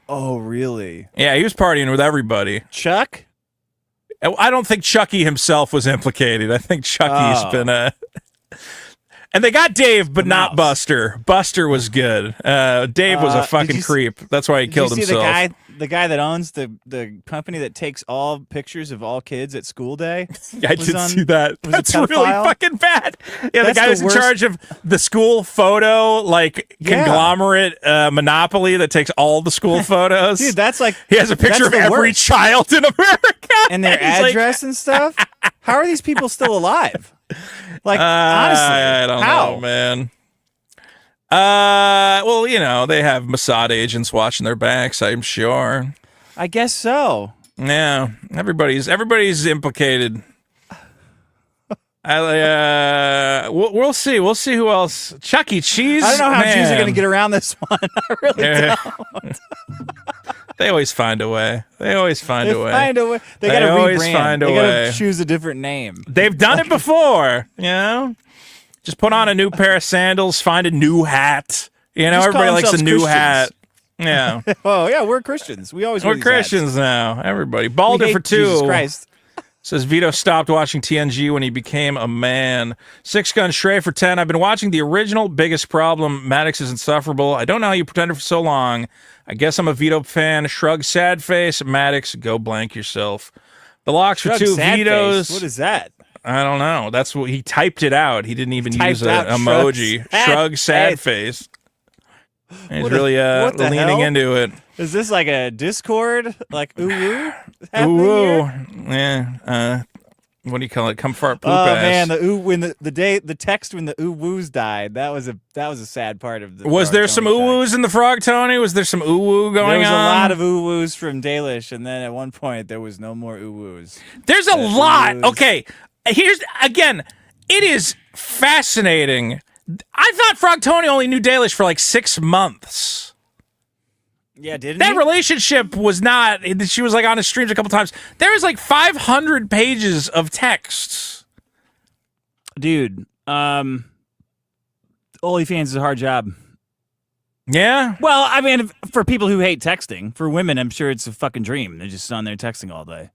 Oh, really? Yeah, he was partying with everybody. Chuck? I don't think Chucky himself was implicated. I think Chucky's been And they got Dave, but not mouse. Buster. Buster was good. Dave was a fucking creep. That's why he killed himself. The guy that owns the company that takes all pictures of all kids at school day? I did see that. That's really fucking bad. Yeah, the guy who's in charge of the school photo, conglomerate monopoly that takes all the school photos. Dude, that's like... He has a picture of every child in America. And their address and stuff? How are these people still alive? Like, honestly, I don't know, man. Well, they have Mossad agents watching their backs, I'm sure. I guess so. Yeah, everybody's implicated. We'll see. We'll see who else. Chuck E. Cheese. I don't know how Jews are going to get around this one. I really don't. They always find a way. They find a way. They got to rebrand. Find a they way. got to choose a different name. They've done it before, Just put on a new pair of sandals, find a new hat. Everybody likes a new hat. Yeah. Oh, yeah, we're Christians. We're Christians now. Everybody. Balder for 2. Jesus Christ. Says Vito stopped watching TNG when he became a man. 6 Gun Stray for 10. I've been watching the original. Biggest problem. Maddox is insufferable. I don't know how you pretended for so long. I guess I'm a Vito fan. Shrug sad face. Maddox, go blank yourself. The locks for 2. Vito's. Face. What is that? I don't know. That's what he typed it out. He didn't even use an emoji. Shrug sad face. He's really leaning into it. Is this like a Discord? Like ooh woo? Ooh woo. Yeah. What do you call it? Come fart poop ass. Oh man, the ooh when the text when the ooh woos died. That was a sad part of the. Was there some ooh woos in the Frog Tony? Was there some ooh woo going on? There was a lot of ooh woos from Dalish, and then at one point there was no more ooh woos. There's a lot. Okay, here's again. It is fascinating. I thought Frog Tony only knew Dalish for like 6 months. Yeah, didn't that he? relationship was not. She was like on his streams a couple times. There was like 500 pages of texts. Dude, OnlyFans is a hard job. Yeah? Well, I mean, for people who hate texting, for women, I'm sure it's a fucking dream. They're just on there texting all day.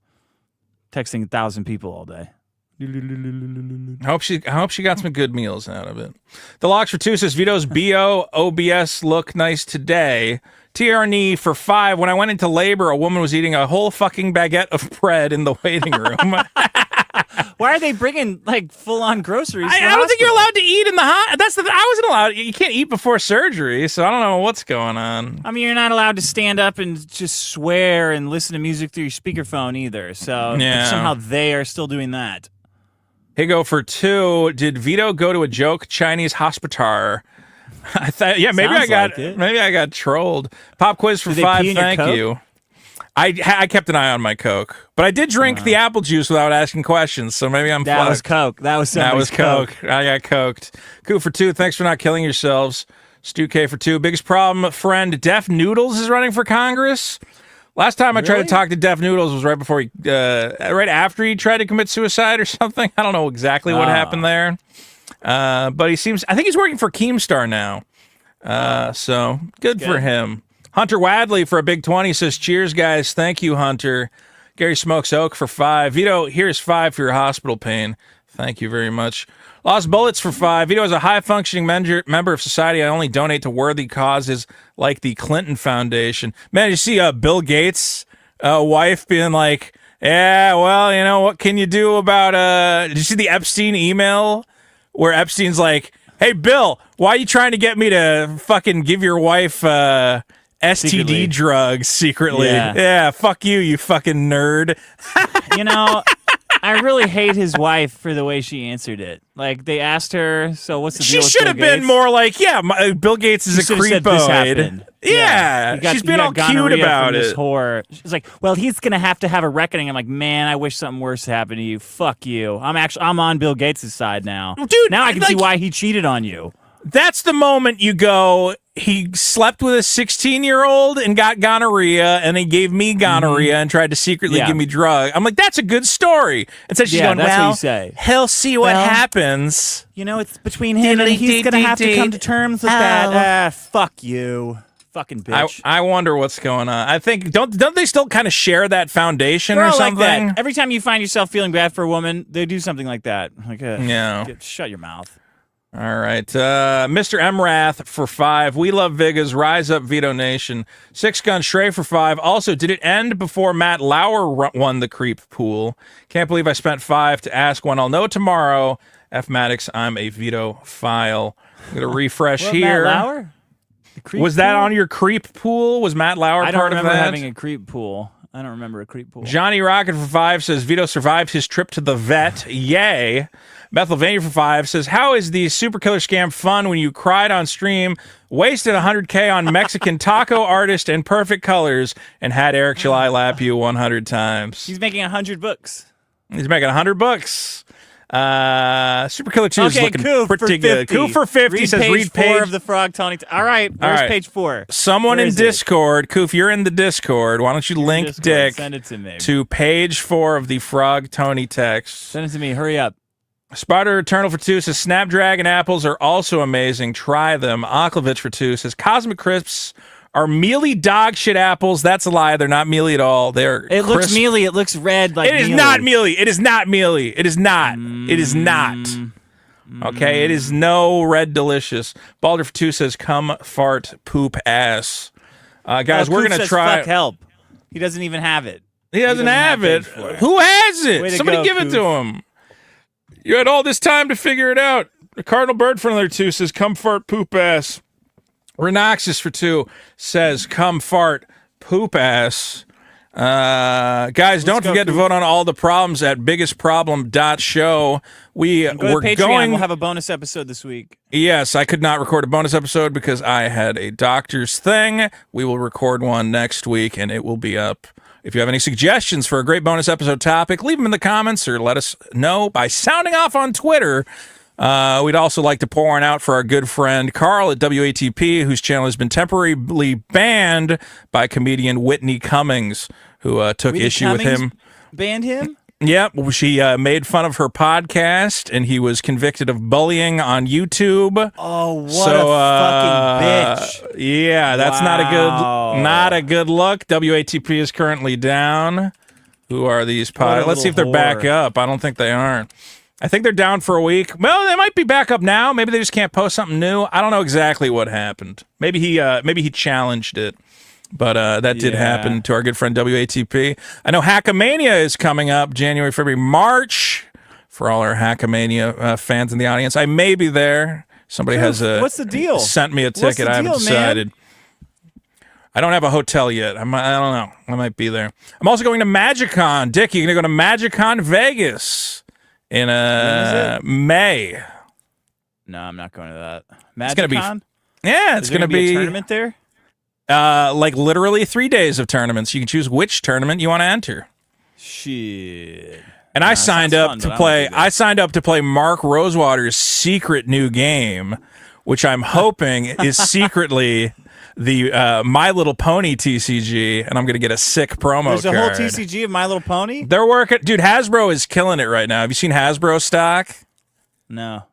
Texting 1,000 people all day. I hope she got some good meals out of it. The locks for 2 says Vito's BO OBS look nice today. TRNE for 5. When I went into labor, a woman was eating a whole fucking baguette of bread in the waiting room. Why are they bringing like full on groceries? I don't think you're allowed to eat in the hot. I wasn't allowed. You can't eat before surgery, so I don't know what's going on. I mean, you're not allowed to stand up and just swear and listen to music through your speakerphone either. So somehow they are still doing that. Higo for 2. Did Vito go to a joke Chinese hospital? I thought, maybe I got trolled. Pop quiz for 5. Thank you. I kept an eye on my Coke, but I did drink the apple juice without asking questions, so maybe I'm fucked. That was Coke. That was Coke. I got coked. Coup for 2. Thanks for not killing yourselves. Stu K for 2. Biggest problem, friend. Def Noodles is running for Congress. Last time I tried to talk to Def Noodles was right before right after he tried to commit suicide or something. I don't know exactly what happened there. But I think he's working for Keemstar now. So good for him. Hunter Wadley for a big 20 says, cheers, guys. Thank you, Hunter. Gary Smokes Oak for 5. Vito, here's 5 for your hospital pain. Thank you very much. Lost Bullets for 5. Vito is a high-functioning member of society. I only donate to worthy causes like the Clinton Foundation. Man, you see Bill Gates' wife being like, yeah, well, what can you do about... Did you see the Epstein email where Epstein's like, hey, Bill, why are you trying to get me to fucking give your wife STD drugs secretly? Yeah, fuck you, you fucking nerd. I really hate his wife for the way she answered it. Like, they asked her, so what's the deal with Bill Gates? She should have been more like, Bill Gates is a creepoid. Yeah, she's been all cute about it. This whore. She's like, well, he's going to have a reckoning. I'm like, man, I wish something worse happened to you. Fuck you. I'm on Bill Gates' side now. Dude, now I can see why he cheated on you. That's the moment you go, he slept with a 16-year-old and got gonorrhea, and he gave me gonorrhea and tried to secretly give me drugs. I'm like, that's a good story. And so she's going, that's well, what you say. He'll see what happens. It's between him and he's going to have to come to terms with that. Fuck you. Fucking bitch. I wonder what's going on. I think, don't they still kind of share that foundation or something? Like that. Every time you find yourself feeling bad for a woman, they do something like that. Like, shut your mouth. All right. Mr. Emrath for 5. We love Vigas. Rise up, Vito Nation. 6 Gun Stray for 5. Also, did it end before Matt Lauer won the creep pool? Can't believe I spent 5 to ask one. I'll know tomorrow. F Maddox, I'm a Vito file. I'm going to refresh here. Matt Lauer? Was that on your creep pool? Was Matt Lauer part of that? I don't remember having a creep pool. I don't remember a creep pool. Johnny Rocket for 5 says, Vito survived his trip to the vet. Yay. Bethylvania for 5 says, how is the super killer scam fun when you cried on stream, wasted $100K on Mexican taco artist in perfect colors, and had Eric July lap you 100 times? He's making $100. He's making $100. Super Killer 2 is looking pretty good. Coof for 50 says, read page 4 of the Frog Tony. All right, where's page 4? Someone in Discord, Coof, you're in the Discord. Why don't you link Dick Send it to me. To page 4 of the Frog Tony text? Send it to me. Hurry up. Spider Eternal for 2 says, Snapdragon apples are also amazing. Try them. Aklovich for 2 says, Cosmic Crisps are mealy dog shit apples. That's a lie. They're not mealy at all. It looks mealy. It looks red like It is not mealy. It is not mealy. It is not. It is not. Okay, it is no red delicious. Balder for 2 says, come fart poop ass. Guys, we're going to try. Fuck help. He doesn't even have it. He doesn't have it. Who has it? Somebody give it to him. You had all this time to figure it out. Cardinal Bird for another 2 says, come fart poop ass. Renoxus for 2 says, come fart poop ass. Guys, don't forget to vote on all the problems at biggestproblem.show. We're going. We'll have a bonus episode this week. Yes, I could not record a bonus episode because I had a doctor's thing. We will record one next week, and it will be up. If you have any suggestions for a great bonus episode topic, leave them in the comments or let us know by sounding off on Twitter. We'd also like to pour one out for our good friend Carl at WATP, whose channel has been temporarily banned by comedian Whitney Cummings, who took issue with him. Banned him? Yep, she made fun of her podcast, and he was convicted of bullying on YouTube. Oh, what a fucking bitch! Yeah, that's not a good look. WATP is currently down. Who are these podcasts? Let's see if they're back up. I don't think they aren't. I think they're down for a week. Well, they might be back up now. Maybe they just can't post something new. I don't know exactly what happened. Maybe he challenged it. But that did happen to our good friend WATP. I know Hackamania is coming up January, February, March for all our Hackamania fans in the audience. I may be there. Somebody what's the deal? Sent me a ticket. I haven't decided. I don't have a hotel yet. I don't know. I might be there. I'm also going to MagicCon. Dick, you're going to go to MagicCon Vegas in May. No, I'm not going to that. MagicCon? It's going to be a tournament there? Like literally 3 days of tournaments. You can choose which tournament you want to enter. Shit. And I signed up to play. I signed up to play Mark Rosewater's secret new game, which I'm hoping is secretly the My Little Pony TCG, and I'm gonna get a sick promo. There's a whole TCG of My Little Pony. They're working, dude. Hasbro is killing it right now. Have you seen Hasbro stock? No.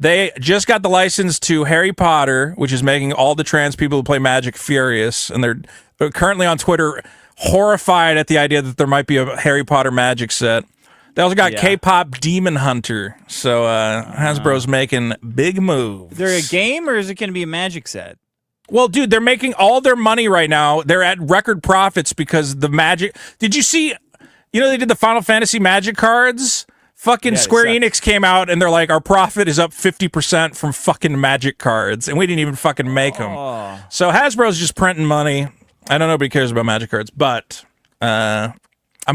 They just got the license to Harry Potter, which is making all the trans people who play Magic furious, and they're currently on Twitter horrified at the idea that there might be a Harry Potter Magic set. They also got K-pop Demon Hunter, so Hasbro's making big moves. Is there a game, or is it going to be a Magic set? Well, dude, they're making all their money right now. They're at record profits because the Magic... Did you see... You know, they did the Final Fantasy Magic cards? Fucking Square Enix came out and they're like, our profit is up 50% from fucking Magic cards, and we didn't even fucking make them. So Hasbro's just printing money. I know nobody cares about Magic cards, but I'm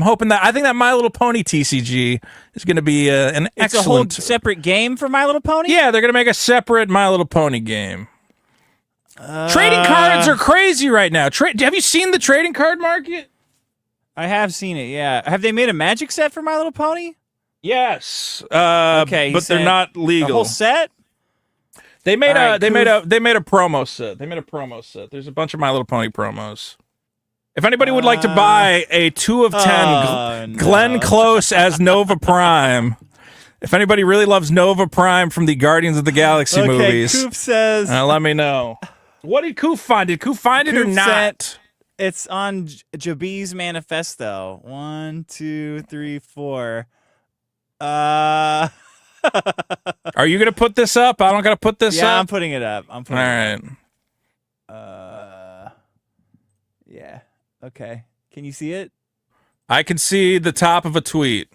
hoping that I think that My Little Pony TCG is going to be an excellent. It's a whole separate game for My Little Pony. Yeah, they're going to make a separate My Little Pony game. Trading cards are crazy right now. Have you seen the trading card market? I have seen it. Yeah, have they made a Magic set for My Little Pony? Yes. Okay, but they're not legal. A whole set? They made a promo set. They made a promo set. There's a bunch of My Little Pony promos. If anybody would like to buy a 2 of 10 Glenn Close as Nova Prime, if anybody really loves Nova Prime from the Guardians of the Galaxy movies, Coop says, let me know. What did Coop find? Did Coop find it or not? It's on Jabee's manifesto. 1, 2, 3, 4. Are you going to put this up? I don't got to put this up? Yeah, I'm putting it up. All right. Yeah. Okay. Can you see it? I can see the top of a tweet.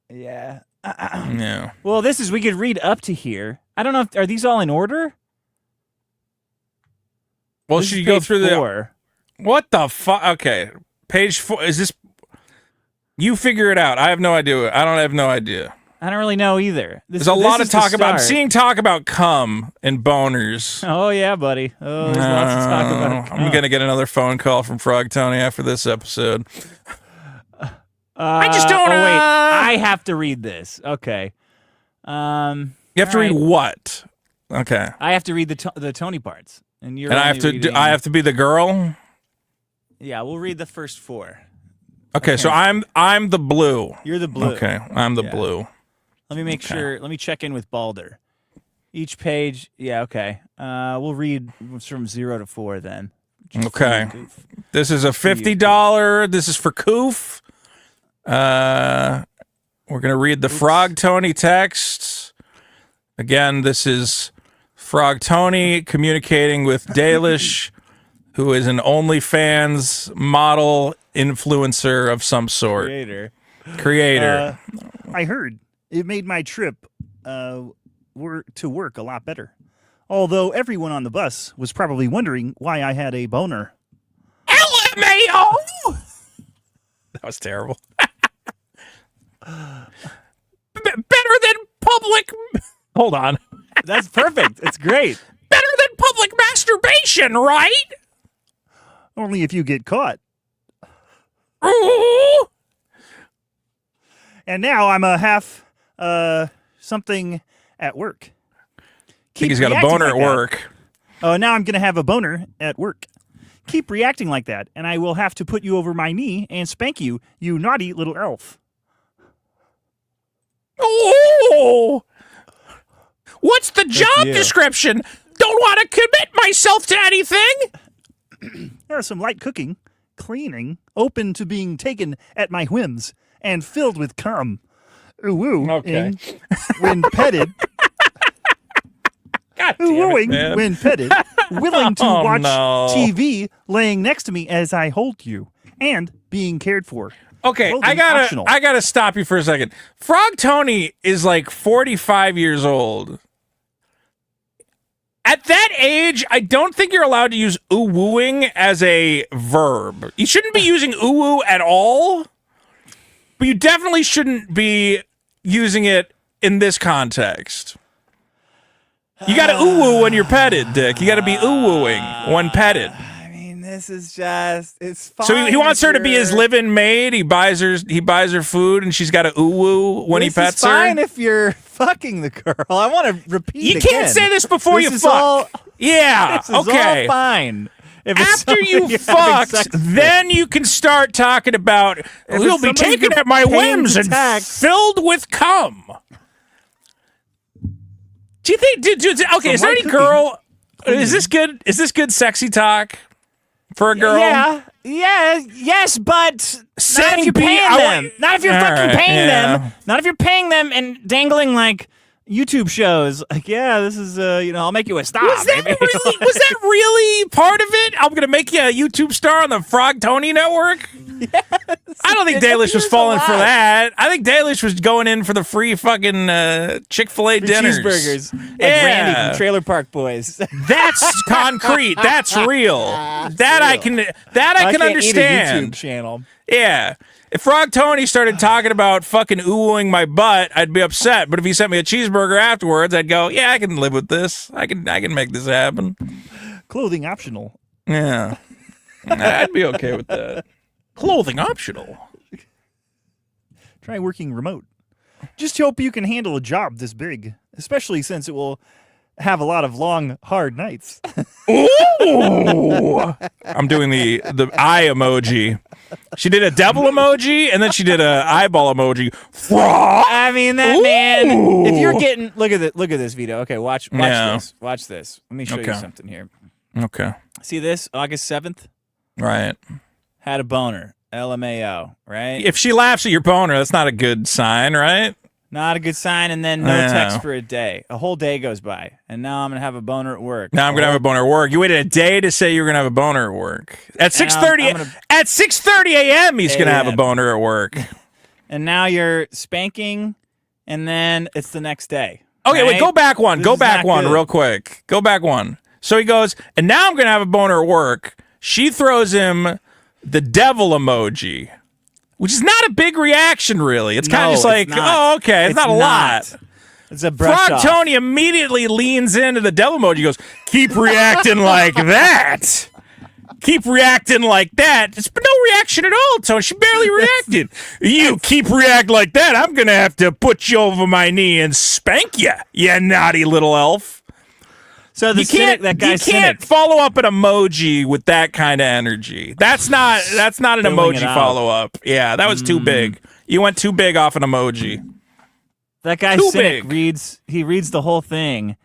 Yeah. Yeah. Well, we could read up to here. I don't know are these all in order? Well, This should is you go page through 4. What the fuck? Okay. Page 4. Is this... You figure it out. I have no idea. I don't have no idea. I don't really know either. There's a lot of talk about... I'm seeing talk about cum and boners. Oh, yeah, buddy. Oh, there's lots of talk about cum. I'm going to get another phone call from Frog Tony after this episode. I just don't... Oh, wait. I have to read this. Okay. You have to read what? Okay. I have to read the Tony parts. And you're I have to be the girl? Yeah, we'll read the first 4. Okay, so I'm the blue. You're the blue. Okay, I'm the blue. Let me make sure. Let me check in with Balder. Each page. Yeah, okay. We'll read from 0 to 4 then. Okay. This is a $50. This is for Koof. We're going to read the Frog Tony texts. Again, this is Frog Tony communicating with Dalish, who is an OnlyFans model influencer of some sort. Creator. I heard it made my trip to work a lot better. Although everyone on the bus was probably wondering why I had a boner. LMAO! That was terrible. Better than public... Hold on. That's perfect. It's great. Better than public masturbation, right? Only if you get caught. Ooh. And now I'm a half something at work. I think he's got a boner at work. Oh, now I'm going to have a boner at work. Keep reacting like that, and I will have to put you over my knee and spank you, you naughty little elf. Oh! What's the job description? Don't want to commit myself to anything. Some light cooking, cleaning, open to being taken at my whims, and filled with cum. Ooh, okay. When petted. God damn it, man. When petted, willing to watch TV laying next to me as I hold you, and being cared for. Okay, Clothing optional. I gotta stop you for a second. Frog Tony is like 45 years old. At that age, I don't think you're allowed to use ooh-wooing as a verb. You shouldn't be using ooh-woo at all, but you definitely shouldn't be using it in this context. You gotta ooh-woo when you're petted, Dick. You gotta be ooh-wooing when petted. I mean, this is just, it's fine. So he wants her to be his live-in maid. He buys her food, and she's got to ooh-woo when he pets her. It's fine if you're fucking the girl. I want to repeat You can't say this before you fuck. All, yeah, this is all fine. If After you fucked, then you can start talking about, he'll be taken at my whims and filled with cum. Do you think, okay, is there any girl, is this good sexy talk for a girl? Yes, but not if you're paying them. Not if you're fucking paying them. Not if you're paying them and dangling like YouTube shows. Like, yeah, this is I'll make you a star. Was that really part of it? I'm gonna make you a YouTube star on the Frog Tony Network. Yes, I don't think Dalish was falling for that. I think Dalish was going in for the free fucking Chick-fil-A dinners. Cheeseburgers. Like Randy from Trailer Park Boys. That's concrete. That's real. I can understand. Eat a YouTube channel. Yeah. If Frog Tony started talking about fucking oohing my butt, I'd be upset. But if he sent me a cheeseburger afterwards, I'd go, yeah, I can live with this. I can make this happen. Clothing optional. Yeah. I'd be okay with that. Clothing optional. Try working remote. Just hope you can handle a job this big, especially since it will have a lot of long, hard nights. Ooh! I'm doing the eye emoji. She did a devil emoji, and then she did a eyeball emoji. I mean, that man. If you're getting look at this Vito. Okay, watch this. Watch this. Let me show you something here. Okay. See this? August 7th. Right. Had a boner. LMAO. Right. If she laughs at your boner, that's not a good sign, right? Not a good sign, and then no text for a day. A whole day goes by, and now I'm going to have a boner at work. Now I'm going to have a boner at work. You waited a day to say you were going to have a boner at work. At 6:30 a.m. he's going to have a boner at work. And now you're spanking, and then it's the next day. Okay, right? wait, go back one. This Go is back not one good. real quick. Go back one. So he goes, and now I'm going to have a boner at work. She throws him the devil emoji. Which is not a big reaction, really. It's kind of just like, oh, okay, it's not a lot. It's a brush Frog off. Tony immediately leans into the devil emoji. He goes, keep reacting like that. Keep reacting like that. It's no reaction at all, Tony. She barely reacted. You keep reacting like that, I'm going to have to put you over my knee and spank you, you naughty little elf. So the that guy you can't follow up an emoji with that kind of energy. That's not an emoji follow up. Yeah, that was too big. You went too big off an emoji. That guy Cynic reads the whole thing,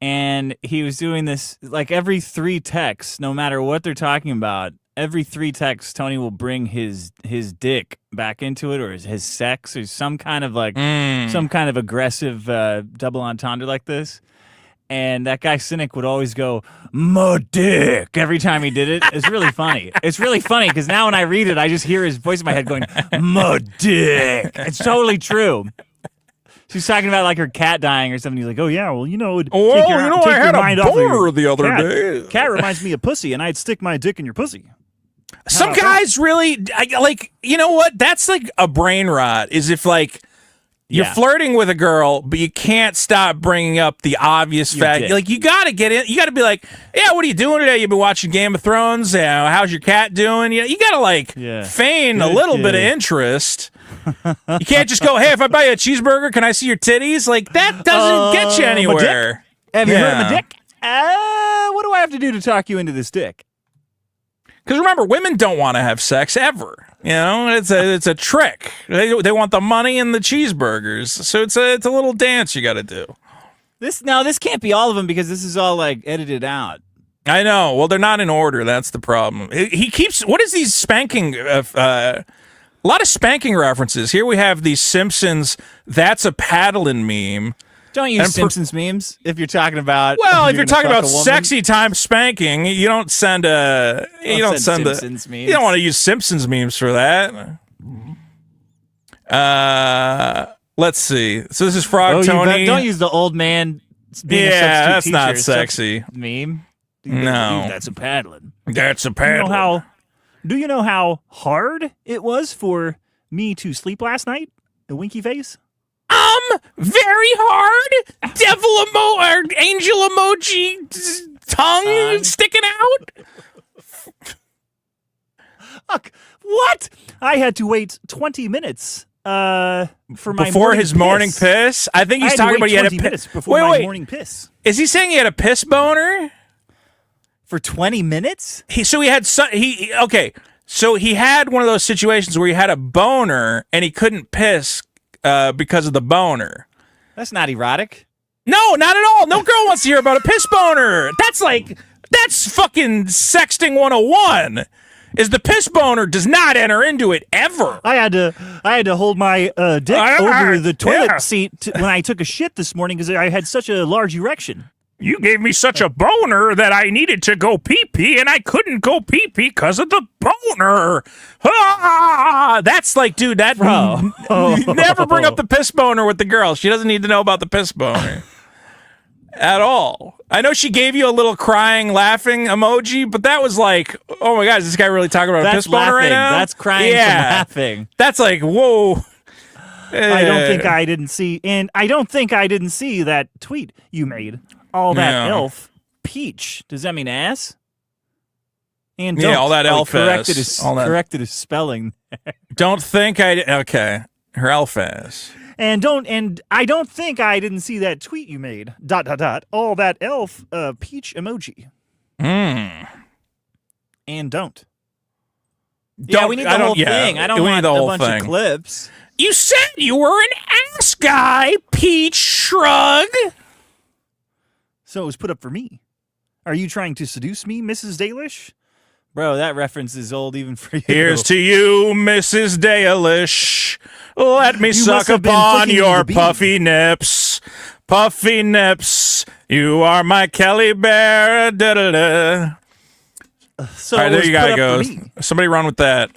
and he was doing this like every 3 texts, no matter what they're talking about. Every 3 texts, Tony will bring his dick back into it, or his sex, or some kind of aggressive double entendre like this. And that guy Cynic would always go, "My dick," every time he did it. It's really funny. It's really funny because now when I read it, I just hear his voice in my head going, "My dick." It's totally true. She's talking about like her cat dying or something. He's like, "Oh yeah, well take your mind off of your the other cat. day. Cat reminds me of pussy, and I'd stick my dick in your pussy." Some guys really like. You know what? That's like a brain rot. Is if like. You're flirting with a girl, but you can't stop bringing up the obvious fact. Like, you got to get in. You got to be like, yeah, what are you doing today? You've been watching Game of Thrones. How's your cat doing? You got to, feign a little bit of interest. You can't just go, hey, if I buy you a cheeseburger, can I see your titties? Like, that doesn't get you anywhere. Have you heard of my dick? What do I have to do to talk you into this dick? Because remember, women don't want to have sex ever. You know, it's a trick. They want the money and the cheeseburgers. So it's a little dance you got to do. This can't be all of them because this is all like edited out. I know. Well, they're not in order. That's the problem. He keeps. What is these spanking? A lot of spanking references. Here we have the Simpsons. That's a paddling meme. Don't use Simpsons memes if you're talking about. Well, if you're talking about sexy time spanking, you don't send a. You don't send Simpsons memes. You don't want to use Simpsons memes for that. Let's see. So this is Frog Tony. Don't use the old man. Being that's a not sexy. Meme. No, that's a paddling. That's a paddling. Do you know how hard it was for me to sleep last night? A winky face. Very hard. Devil angel emoji, tongue sticking out. Fuck. What? I had to wait 20 minutes for my before his morning piss. I think he's talking about he had a minutes before my morning piss. Is he saying he had a piss boner for 20 minutes? So he had one of those situations where he had a boner and he couldn't piss because of the boner. That's not erotic. No, not at all. No girl wants to hear about a piss boner. That's fucking sexting 101. Is the piss boner does not enter into it ever. I had to hold my dick over the toilet seat when I took a shit this morning because I had such a large erection. You gave me such a boner that I needed to go pee-pee, and I couldn't go pee-pee because of the boner. Ah, that's like, dude, that never bring up the piss boner with the girl. She doesn't need to know about the piss boner at all. I know she gave you a little crying, laughing emoji, but that was like, oh my God, is this guy really talking about a piss boner right now? That's crying from laughing. That's like, whoa. I don't think I didn't see that tweet you made. All that elf peach. Does that mean ass? And all that elf ass. Corrected his spelling. Don't think okay. Her elf ass. And I don't think I didn't see that tweet you made. ... All that elf peach emoji. And don't. Yeah, we need the whole thing. I don't want a bunch of clips. You said you were an ass guy, Peach Shrug. So it was put up for me. Are you trying to seduce me, Mrs. Dalish? Bro, that reference is old even for you. Here's to you, Mrs. Dalish. Let me suck must have been upon flicking your the bean. puffy nips. Puffy nips. You are my Kelly Bear. Da-da-da. So All right, it there was you put gotta up go. for me. Somebody run with that.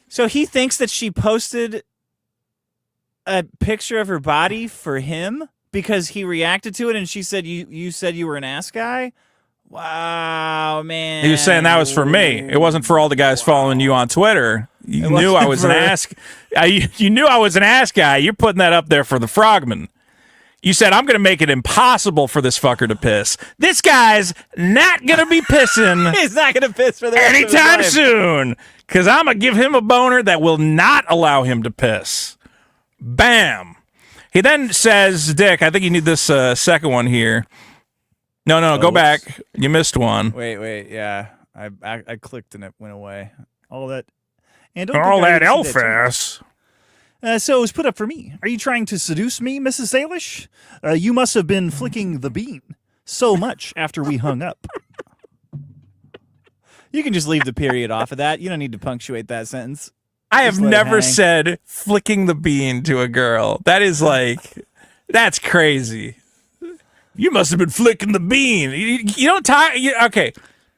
So he thinks that she posted a picture of her body for him because he reacted to it, and she said, "You said you were an ass guy." Wow, man. He was saying that was for me. It wasn't for all the guys following you on Twitter. You knew I was an ass. You knew I was an ass guy. You're putting that up there for the frogman. You said, I'm going to make it impossible for this fucker to piss. This guy's not going to be pissing He's not going to piss for the rest of his anytime life. soon because I'm going to give him a boner that will not allow him to piss. Bam. He then says, Dick, I think you need this second one here. No, go back. You missed one. Wait, yeah. I clicked and it went away. All that. And don't All think I that didn't elf see that too. ass. So it was put up for me. Are you trying to seduce me, Mrs. Salish? You must have been flicking the bean so much after we hung up. You can just leave the period off of that. You don't need to punctuate that sentence. I have Just let it never hang. said flicking the bean to a girl. That is like, that's crazy. You must have been flicking the bean. You don't talk. Okay,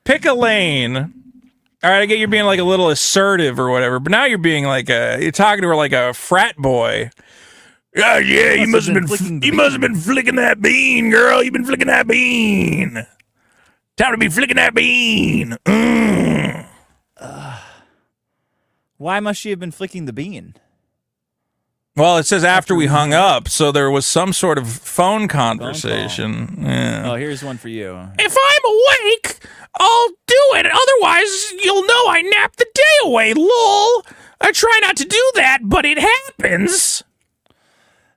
pick a lane. All right, I get you're being like a little assertive or whatever, but now you're being like you're talking to her like a frat boy. Yeah, you must have been flicking that bean, girl. You've been flicking that bean. Time to be flicking that bean. Why must she have been flicking the bean? Well, it says after we hung up, so there was some sort of phone conversation. Yeah. Oh, here's one for you. If I'm awake, I'll do it. Otherwise, you'll know I napped the day away, lol. I try not to do that, but it happens.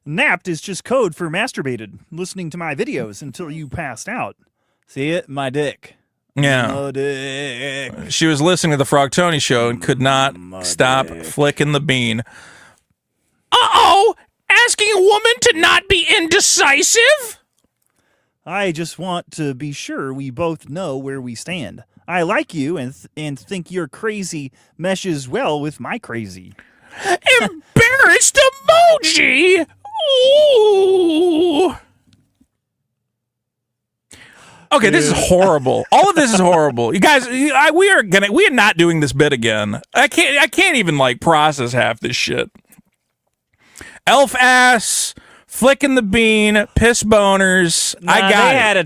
Napped is just code for masturbated, listening to my videos until you passed out. See it? My dick. Yeah. Oh, dick. She was listening to the Frog Tony show and could not stop flicking the bean. Uh-oh! Asking a woman to not be indecisive? I just want to be sure we both know where we stand. I like you and think your crazy meshes well with my crazy. Embarrassed emoji! Ooh. Okay, this is horrible. All of this is horrible. You guys, we are not doing this bit again. I can't even like process half this shit. Elf ass, flicking the bean, piss boners. Nah, I got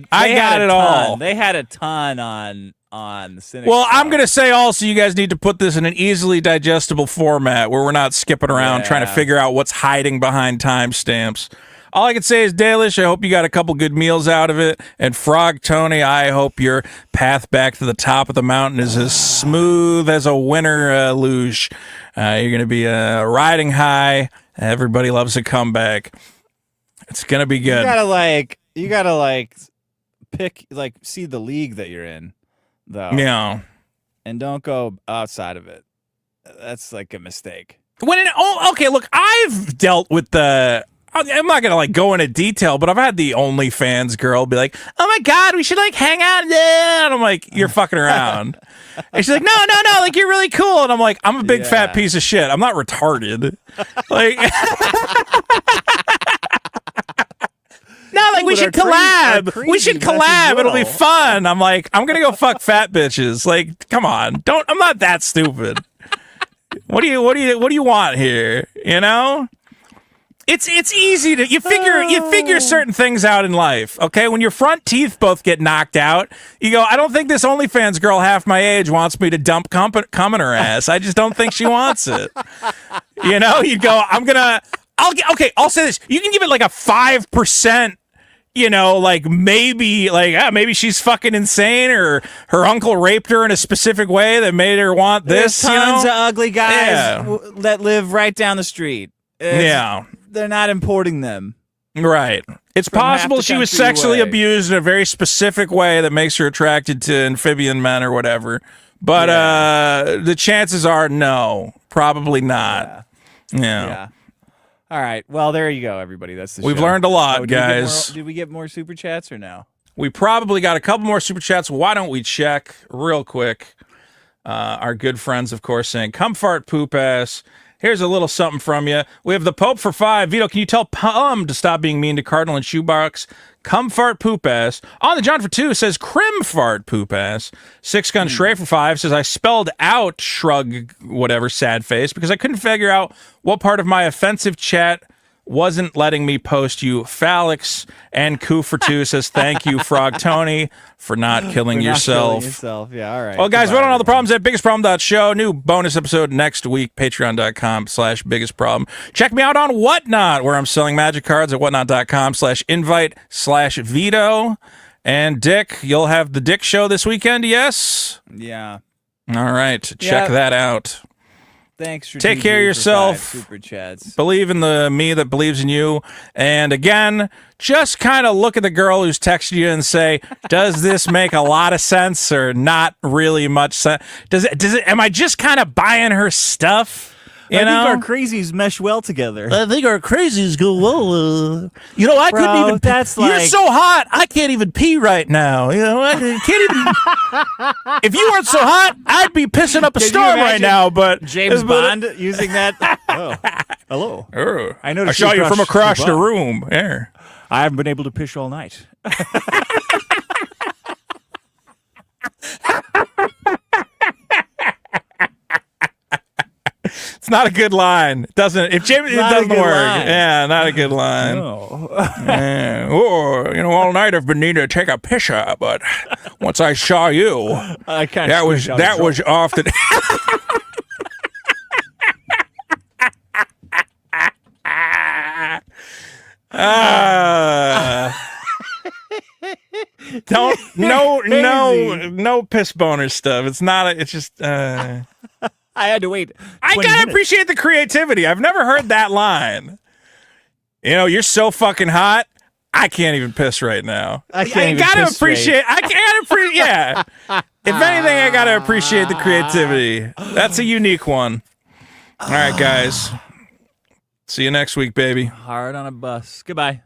it all. They had a ton on the Cynic Well, stuff. I'm going to say also you guys need to put this in an easily digestible format where we're not skipping around trying to figure out what's hiding behind timestamps. All I can say is, Dalish, I hope you got a couple good meals out of it. And Frog Tony, I hope your path back to the top of the mountain is as smooth as a winter luge. You're going to be riding high. Everybody loves a comeback. It's going to be good. You gotta pick, see the league that you're in, though. Yeah. And don't go outside of it. That's like a mistake. Okay, look, I've dealt with I'm not gonna go into detail, but I've had the OnlyFans girl be like, "Oh my god, we should hang out," and I'm like, "You're fucking around," and she's like, "No, you're really cool," and I'm like, "I'm a big fat piece of shit. I'm not retarded." No, we should collab. We should collab. It'll be fun. I'm like, I'm gonna go fuck fat bitches. Come on, I'm not that stupid. What do you want here? You know? It's easy to you figure certain things out in life, okay? When your front teeth both get knocked out, you go, I don't think this OnlyFans girl half my age wants me to dump cum in her ass. I just don't think she wants it. You know, you go, I'll say this. You can give it a 5%, maybe she's fucking insane or her uncle raped her in a specific way that made her want this. There's tons of ugly guys that live right down the street. They're not importing them. Right. It's possible she was sexually abused in a very specific way that makes her attracted to amphibian men or whatever. But the chances are no, probably not. Yeah. All right. Well, there you go, everybody. That's the show. We've learned a lot, guys. Did we get more super chats or no? We probably got a couple more super chats. Why don't we check real quick? Our good friends, of course, saying, come fart, poop ass. Here's a little something from you. We have the Pope for 5. Vito, can you tell Pum to stop being mean to Cardinal and Shoebox? Come fart, poop ass. On the John for 2 says, crim fart, poop ass. 6 Gun Shrey for 5 says, I spelled out shrug, whatever, sad face, because I couldn't figure out what part of my offensive chat wasn't letting me post you. Phalix and Koo for 2 says, thank you, Frog Tony, for not killing yourself. Yeah, all right. Well, guys, vote on all the problems at biggestproblem.show. New bonus episode next week, patreon.com/biggestproblem. Check me out on Whatnot, where I'm selling magic cards at whatnot.com/invite/Vito. And Dick, you'll have the Dick Show this weekend, yes? Yeah. All right. Check that out. Thanks for Take care of yourself. Super chats. Believe in the me that believes in you. And again, just kind of look at the girl who's texted you and say, does this make a lot of sense or not really much sense? Am I just kind of buying her stuff? I think our crazies mesh well together. I think our crazies go well. You know, I couldn't even. That's You're like, so hot, I can't even pee right now. You know, I can't even. If you weren't so hot, I'd be pissing up a storm right now. But James Bond using that. Oh, hello. I noticed. I saw you from across the room. There. I haven't been able to piss all night. It's not a good line. It doesn't. If James, it doesn't work. Line. Yeah, not a good line. No. All night I've been needing to take a pisser, but once I saw you, that was off the. No piss boner stuff. It's not. It's just. I had to wait. I gotta appreciate the creativity. I've never heard that line. You know, you're so fucking hot. I can't even piss right now. I gotta appreciate. I can't appreciate. Yeah. If anything, I gotta appreciate the creativity. That's a unique one. All right, guys. See you next week, baby. Hard on a bus. Goodbye.